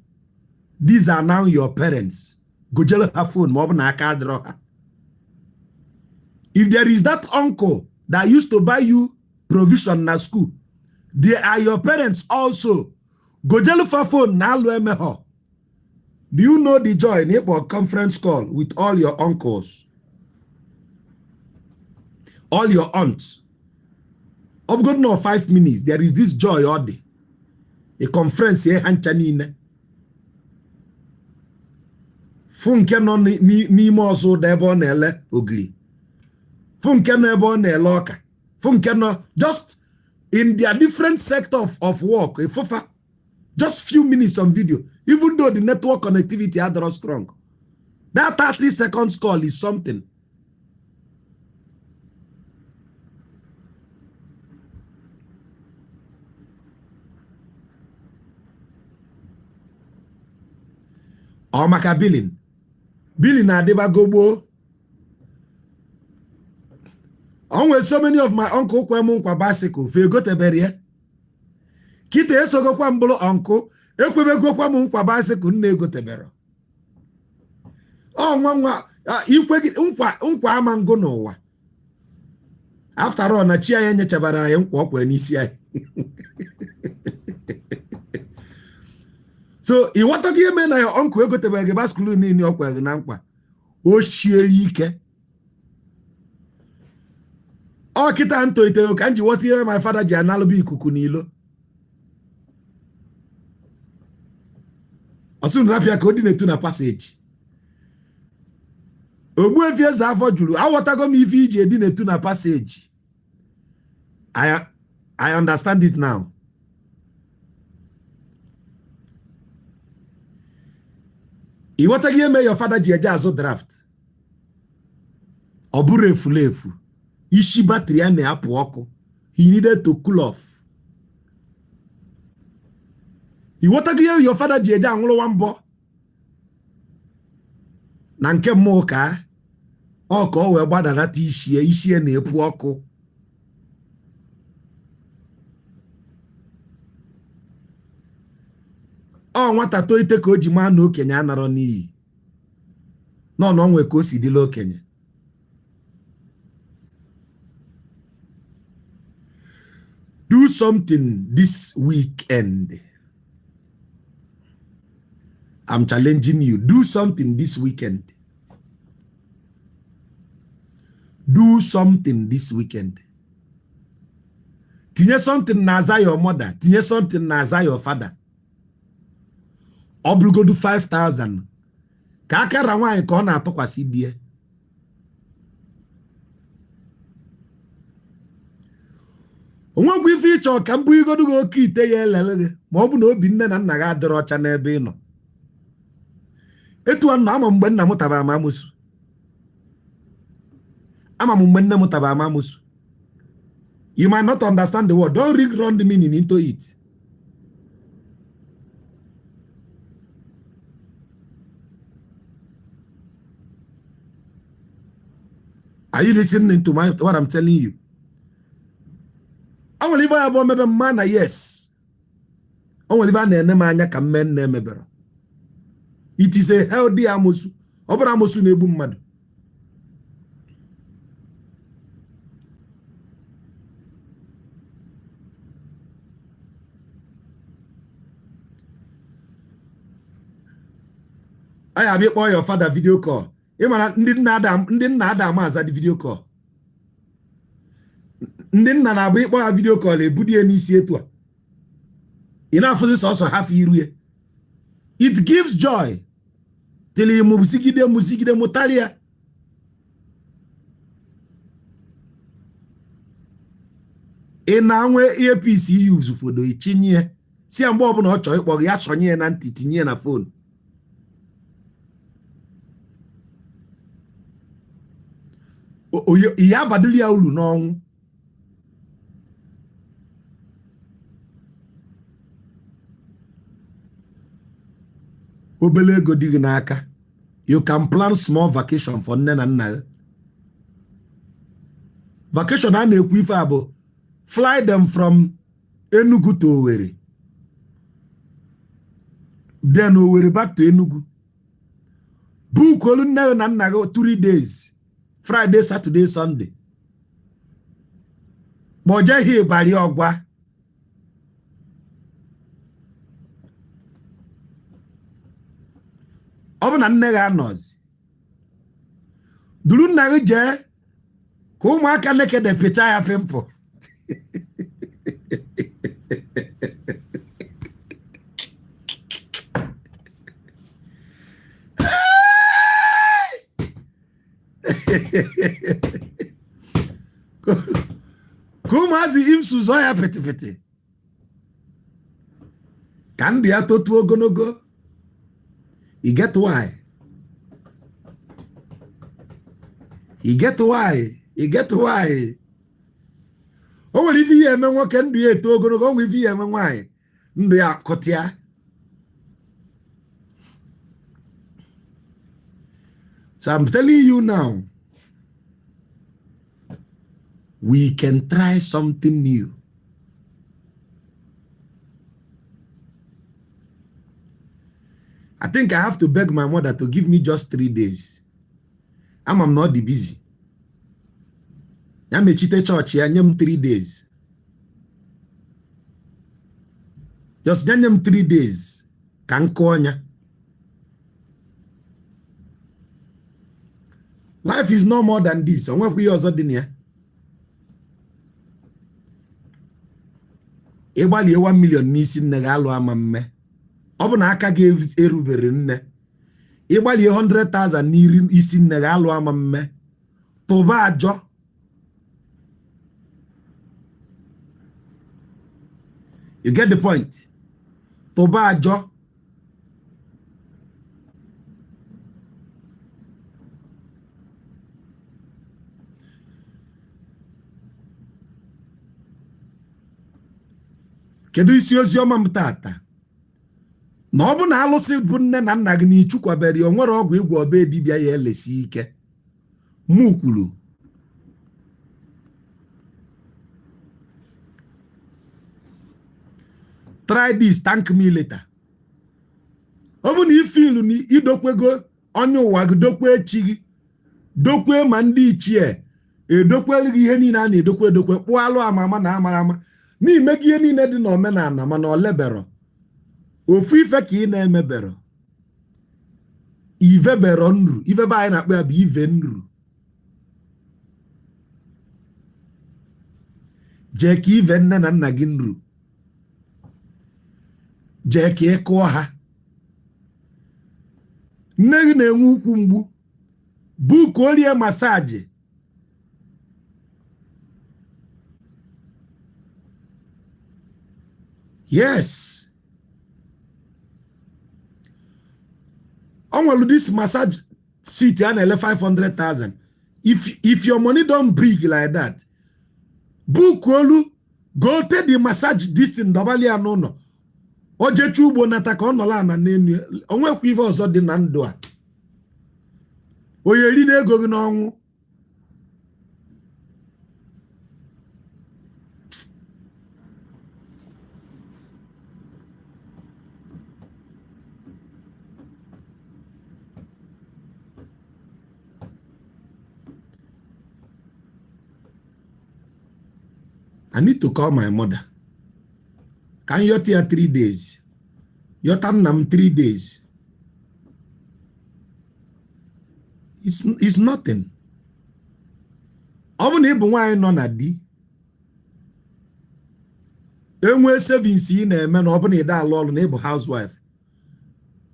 These are now your parents. Gojelo ha phone ma ọ bụ na aka adịrọ ha. If there is that uncle that used to buy you provision na school, they are your parents also. Gojelo fa phone na alụ eme ha. Do you know the joy in a conference call with all your uncles? All your aunts. Of God no 5 minutes, there is this joy all day. A conference here hanchanine. Funke no ni mo so debo nele ogli. Funke no ebo nele oka. Funke no just in their different sector of work. Just few minutes on video. Even though the network connectivity are not strong. That 30 seconds call is something. Or maka billing. Billing na deba gobo. Onwe so many of my uncle kwemu kwa bicycle fe go teberie. Kite esogo kwa mbolo uncle ekwebe go kwa mu kwa bicycle nne ego tebero. Nwa ikwe nkwa ama ngo n'ụwa. After all na chi ya nyechabara ya nkwa okwe n'isi ya. So, I want to give me na your uncle go to the basket in your kweg na nkwa. O shie ike. O kita nto ite o kanji what here my father ji analobi ikuku n'ilo. Asun rapia ka odi na-etu na passage. Ogbu efi eze afọ juru, awotago m ife iji edi na-etu na passage. I understand it now. I want to give me your father ji eje azụ draft. Ọ bụrụ efulefu. Ishi battery ya na-apụ ọkụ. He needed to cool off. I want to give your father ji eje anwụrụ nwambọ. Na nke mmụọ ka ọ ka o wee gbadanata ishie na-epu ọkụ. Ọ nwata toite ka o ji maa na okenye anarọ n'iyi. No nwe ka o si dịla okenye. Do something this weekend. I'm challenging you. Do something this weekend. Do something this weekend. Tinye something na aza your mother. Tinye something na aza your father. Oblugodu 5,000. Ka akara nwanyị ka ọ na-atụkwasị die. Onwekwa ife ịchọ ka mbụ igodu gị oke ite ya elele gị ma ọ bụ na obi nne na nna gị adịrọ ọcha n'ebe ị nọ. Etu anọ ama mgbe nna m taba amamusu. Ama mgbe nne m taba amamusu. You might not understand the word. Don't run the meaning into it. Are you listening to what I'm telling you? I will even about maybe man, yes. I will even name ka men name. It is a healthy amosu. Obara amosu nebu mad. I have your father video call. Ndị nna ada amaza the video call. Ndị nna na-abụ ịkpọ ya video call ebudie n'isi etu a. Ị na-afụzi sọsọ half iru ya. It gives joy. Till you musigide mutalia. Ị na-anwe earpiece use fodo ichinye. Si mgbe ọbụla ọ chọrọ ịkpọ ya chọnye na ntị tinye na phone. Ya badili ya ulu n'ọnwụ. Obele ego dị gị n'aka. You can plan small vacation for nne na nna. Vacation a na-ekwu ife a bụ fly them from Enugu to Owerri. Then Owerri back to Enugu. Book olu nne na nna gị 3 days. Friday, Saturday, Sunday. Boje hi bari ogwa. Ọ bụ na nne ga anọzi. Duru nna gị jee ka ụmụaka nekede pịcha ya pimple. Maazi imsu zo ya pete. Can be a totu ogonogo. You get why? You get why? You get why? Oh, well, if you ever can do it, ogonogo with you ever why? Ndu ya kotia. So I'm telling you now, we can try something new. I think I have to beg my mother to give me just 3 days. I'm not the busy. I'm a chite church here, 3 days. Just 3 days. Kankonya. Life is no more than this. And what we also did here. Ebali 1 million n'isi nne ga-alụ ama mme. Ọ bụ na aka ga-erubere nne. Ebali 100,000 n'iri isi nne ga-alụ ama mme. Tụba ajọ. You get the point? Tụba ajọ. Kedu isi ozi ọma m tata? Na ọ bụ na alụsị bụ nne na nna gị n'ichukwabere o nwere ọgwụ ịgwọ ọba dibịa ya elesi ike. Mụ kwuru. Try this, thank me later. Ọ bụ na ifilu ni idokwego onye ụwa gị dokwe echi gị. Dokwe ma ndị ichie. Edokwelu gị ihe niile a na-edokwe kpụọ alụ ama na amara ama. N'ime gị ihe niile dị n'omenala mana o lebero. Ofu ife ka ị na-emebero. Ive bero nru. Ife ba anyị na-akpọ ya bụ ive nru. Jee ka ive nne na nna gị nru. Jee ka ị kụọ ha. Nne gị na-enwe ukwu mgbu. Buku olie masaji. Yes. Only this massage seat and 500,000. If your money don't big like that, book olu go take the massage this in Dabali anono. Oje chubo nataka onola na nenu. Onwe kwive ozo di na ndu a. Oyeri na ego gị n'ọnwụ. I need to call my mother. Can you hear 3 days? You tell 3 days. It's nothing. Ọ na ịbụ nwaanyị nọ na di enwe savings ị na-eme na ọ bụ na ịda alụ ọrụ na ịbụ housewife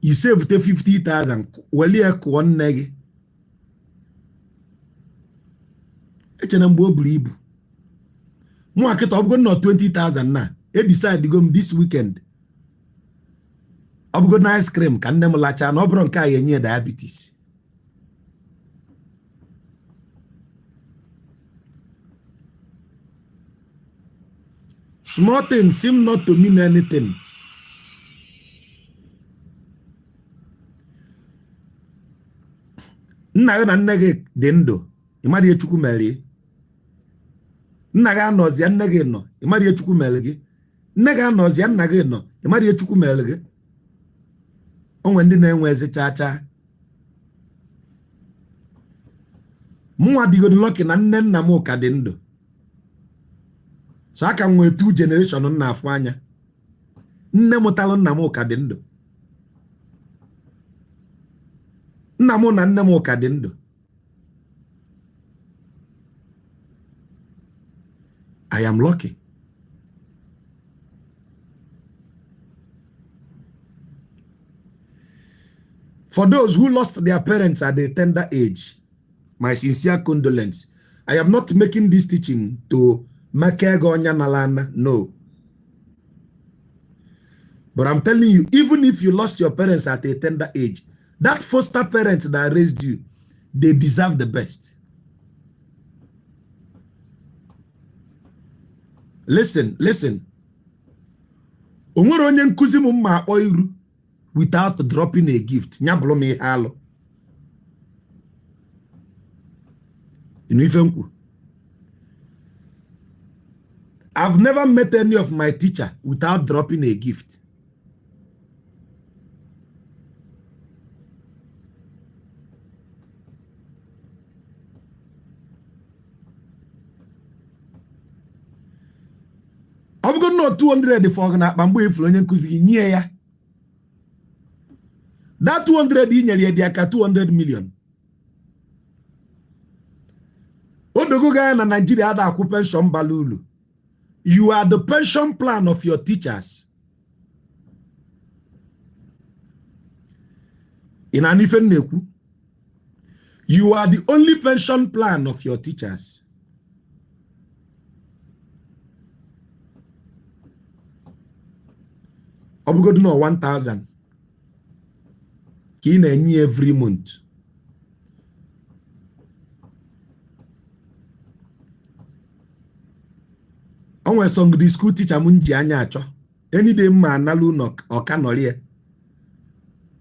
you save 50,000 weli ya kụọ nne gị echere mgbe o buru ibu mụ akịta ọ bụgo nọ 20,000 na decide go m this weekend ọ bụgo na ice cream ka nne m lacha na ọ bụrụ nke a ga-enye diabetes. Small things seem not to mean anything. Nna gị na nne gị dị ndụ ịmara ihe Chukwu mere. Nna gị anọzie nne gị nọ ịmara ihe Chukwu mere gị. Nne gị anọzie nna gị nọ ịmara ihe Chukwu mere gị. Onwe ndị na-enwe ezi chacha. Mụnwa dịgodo lucky na nne nna m ka dị ndụ. So aka nwee 2 generation nna afọ anya. Nne mụtalụ nna m ka dị ndụ. Nna m na nne m ka dị ndụ. I am lucky. For those who lost their parents at a tender age, my sincere condolence. I am not making this teaching to no. But I'm telling you, even if you lost your parents at a tender age, that foster parents that raised you, they deserve the best. Listen. Onwere onye nkuzi m ma akpọ iru without dropping a gift. Nyabụlụ m ihe alụ. Inu ife nkwu. I've never met any of my teacher without dropping a gift. I'm going to 200 for na akpa mgbe ifuru onye nkuzi gị nye ya. That 200 i nyere ya dị aka 200 million. Odogo ga na Nigeria ada akwụ pension balulu. You are the pension plan of your teachers. In an neku, you are the only pension plan of your teachers. I'm going to know 1,000. Kina every month. Onwe song the school teacher munji anya acho. Any day ma nalu no okanori.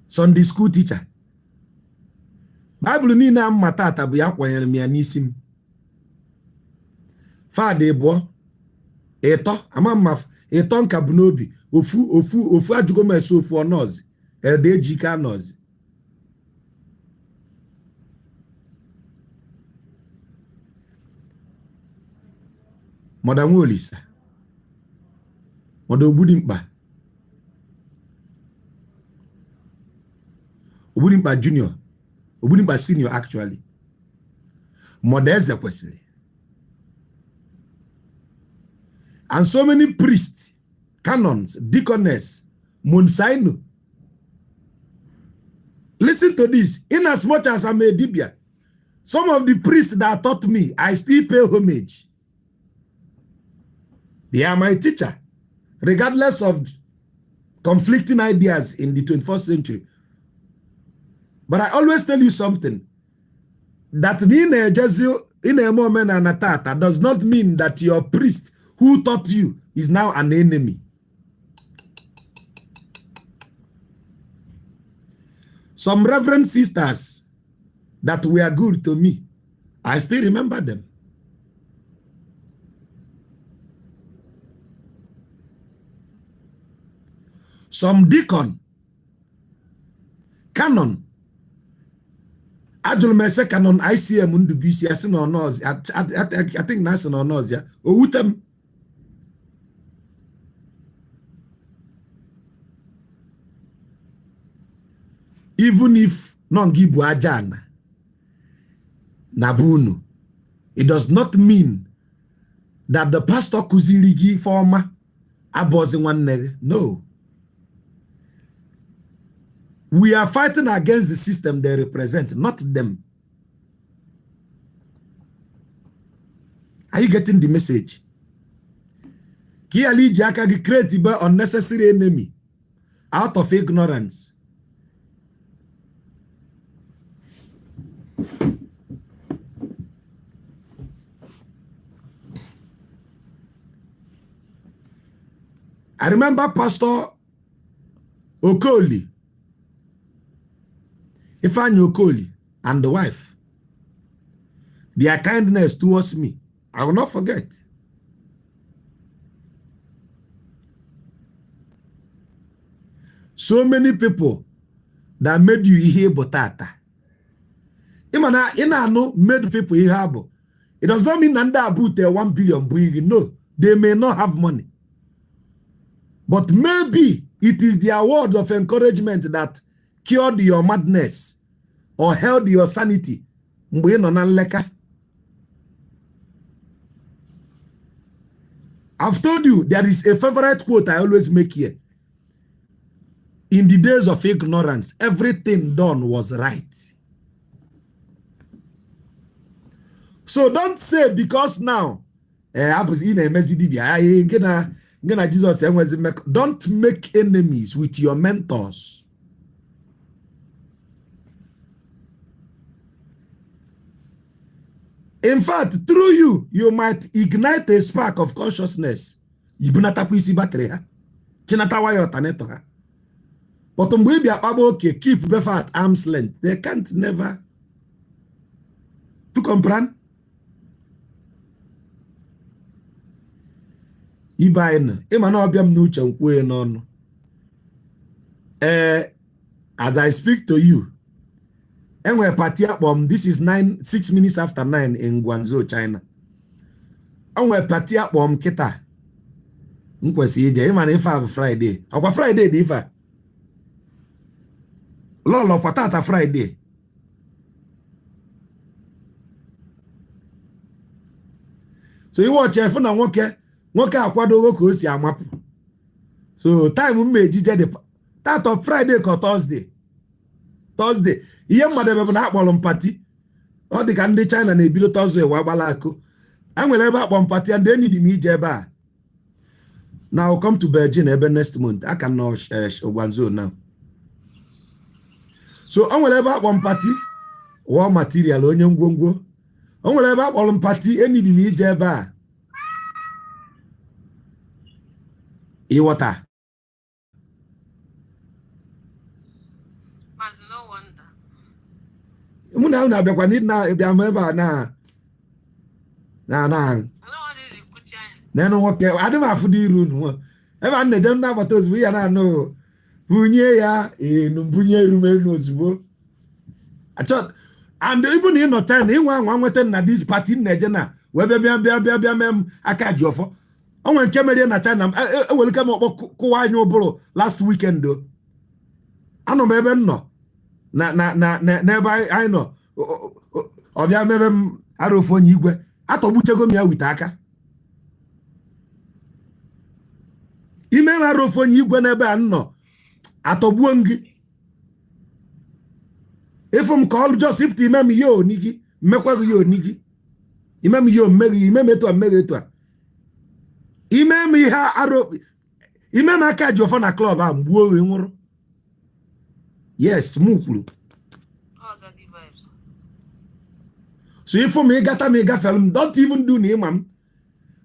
Sunday school teacher. Bible ni na matata bu ya kwanyere m ya n'isim. Father ebo eto amamma eto nka bu n'obi ofu ajugo ma so ofu onozi ede ejika anozi. Madam Olisa. Madam Obudimpa. Obudimpa Junior. Obudimpa Senior actually. Modeze Wesley. And so many priests, canons, deaconess, Monsaino. Listen to this. In as much as I'm a Dibia, some of the priests that taught me, I still pay homage. They are my teacher, regardless of conflicting ideas in the 21st century. But I always tell you something, that in a moment and a tata does not mean that your priest who taught you is now an enemy. Some reverend sisters that were good to me, I still remember them. Some deacon, canon, ajụrụ m ese canon ICM Ndubisi asị na ọnọzi, I think na asị na ọnọzi ya, owute m. even if nongi bu ajana nabunu, it does not mean that the pastor kuziligi former abozi one. No. We are fighting against the system they represent, not them. Are you getting the message? Kiali Jaka create unnecessary enemy out of ignorance. I remember Pastor Okoli, Ifeanyi Okoli, and the wife. Their kindness towards me, I will not forget. So many people that made you hear botata. Imana made people hear. It does not mean that about 1 billion. No, they may not have money. But maybe it is their word of encouragement that cured your madness or held your sanity. I've told you, there is a favorite quote I always make here. In the days of ignorance, everything done was right. So don't say because now, don't make enemies with your mentors. In fact, through you, you might ignite a spark of consciousness. But okay, keep Befa at arm's length. They can't never. Tu comprends? As I speak to you, this is 6 minutes after 9 in Guangzhou, China. Kita. Friday. Friday diva. Lolo patata Friday. So you watch if na nwoke akwadogo ka o si amapu. So time meji je that of Friday or Thursday. Ihe mmadụ ebe na akpọrọ party. Ọ dị ka ndị China na-ebido Thursday wa gbala akụ. Enwere ebe akpọrọ party and they need me ije ebe a. Now I'll come to Beijing ebe next month. I can know Guangzhou now. So enwere ebe akpọrọ party war material onye ngwongwo. Enwere ebe akpọrọ party enidi me ije ebe a. Iwata. No wonder. Muna una bekwa ni na bia meba na. Neno woke adem afudi ru no. Eba na dem na batos we ya na no. Bunye ya no bunye rume no ozugbo. Achot and even in no time nwa nwete na this party na je na we bia mem aka jiofo. Onwe nke mere na China ewelike m okpo kuwa anyi oburu last weekend do. Ano m ebe nno na ebe anyị nọ ọbịa mebe m arụfụ onye igwe atọgbuchego m ya wite aka ime m arụfụ onye igwe n'ebe a nọ atọgbuo m gị ịfụ m ka ọlụ just ifte ime m ihe oni gị mmekwa gị ya oni gị ime m ihe omeghi ime m etu a mmeghi etu a ime m ihe arụ ime m aka ji ọfọ na klọb a mgbuo ohe nwụrụ. Yes, mukuru. So if me gata me gafel, don't even do ni mam.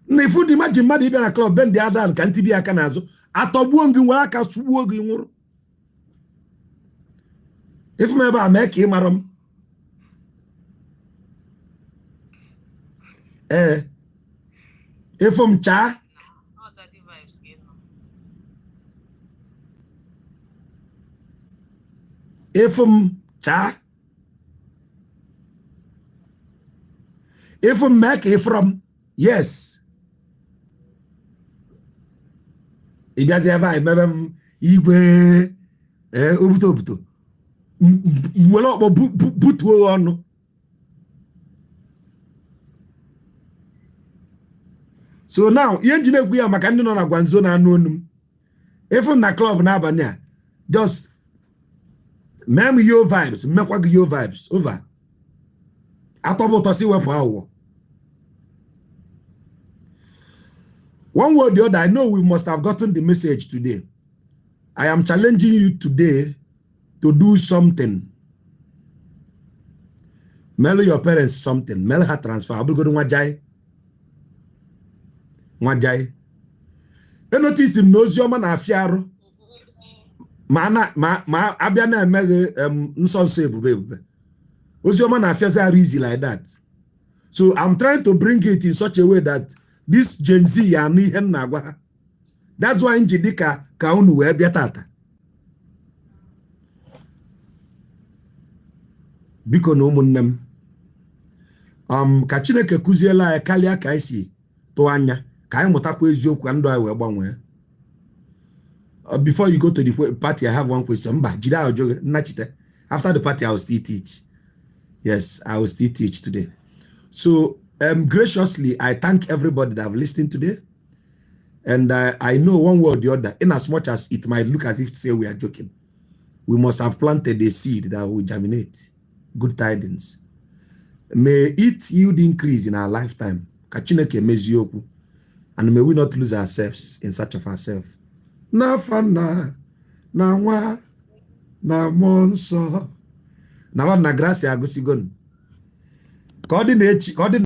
Na if you imagine mad ibe na club bend the other kan tibi aka nazo. Atogbu ngi wara aka subu ogi nwuru. If me ba make maram. If cha cha if make from yes ibiazi ebe mebem igwe obuto were ọkpọ butuo ọnụ. So now ihe nji na-ekwu ya maka ndị nọ na Gwanzo na-anụ onu m. Ịfụ na club n'abalị a, just mee m yo vibes, mmekwa gị yo vibes, over. Atọbụ ụtọ si wepụ aghụghọ. One way or the other, I know we must have gotten the message today. I am challenging you today to do something. Mail your parents something. Mail her transfer. I'll go to Wajai. Wajai. You notice him knows your man afiaro. Ma abiana mege nsonso ebube. Ozioma na affairs are easy like that. So I'm trying to bring it in such a way that this Gen Z ya no ihe na agwa. That's why njidi ka unu wee bịa tata. Biko na ụmụnne m. Ka Chineke kuziela ya kalịa ka anyị si tụọ anya ka anyị mụtakwa eziokwu ka ndụ anyị wee gbanwee. Before you go to the party, I have one question. Mba, jide ajoge nnachite. After the party, I will still teach. Yes, I will still teach today. So graciously, I thank everybody that have listened today. And I know one way or the other, in as much as it might look as if to say we are joking, we must have planted a seed that will germinate good tidings. May it yield increase in our lifetime. Kachineke mezioku. And may we not lose ourselves in search of ourselves. Na fana, na wa, na monso. Na wa na gracia agosigon. Coordinate.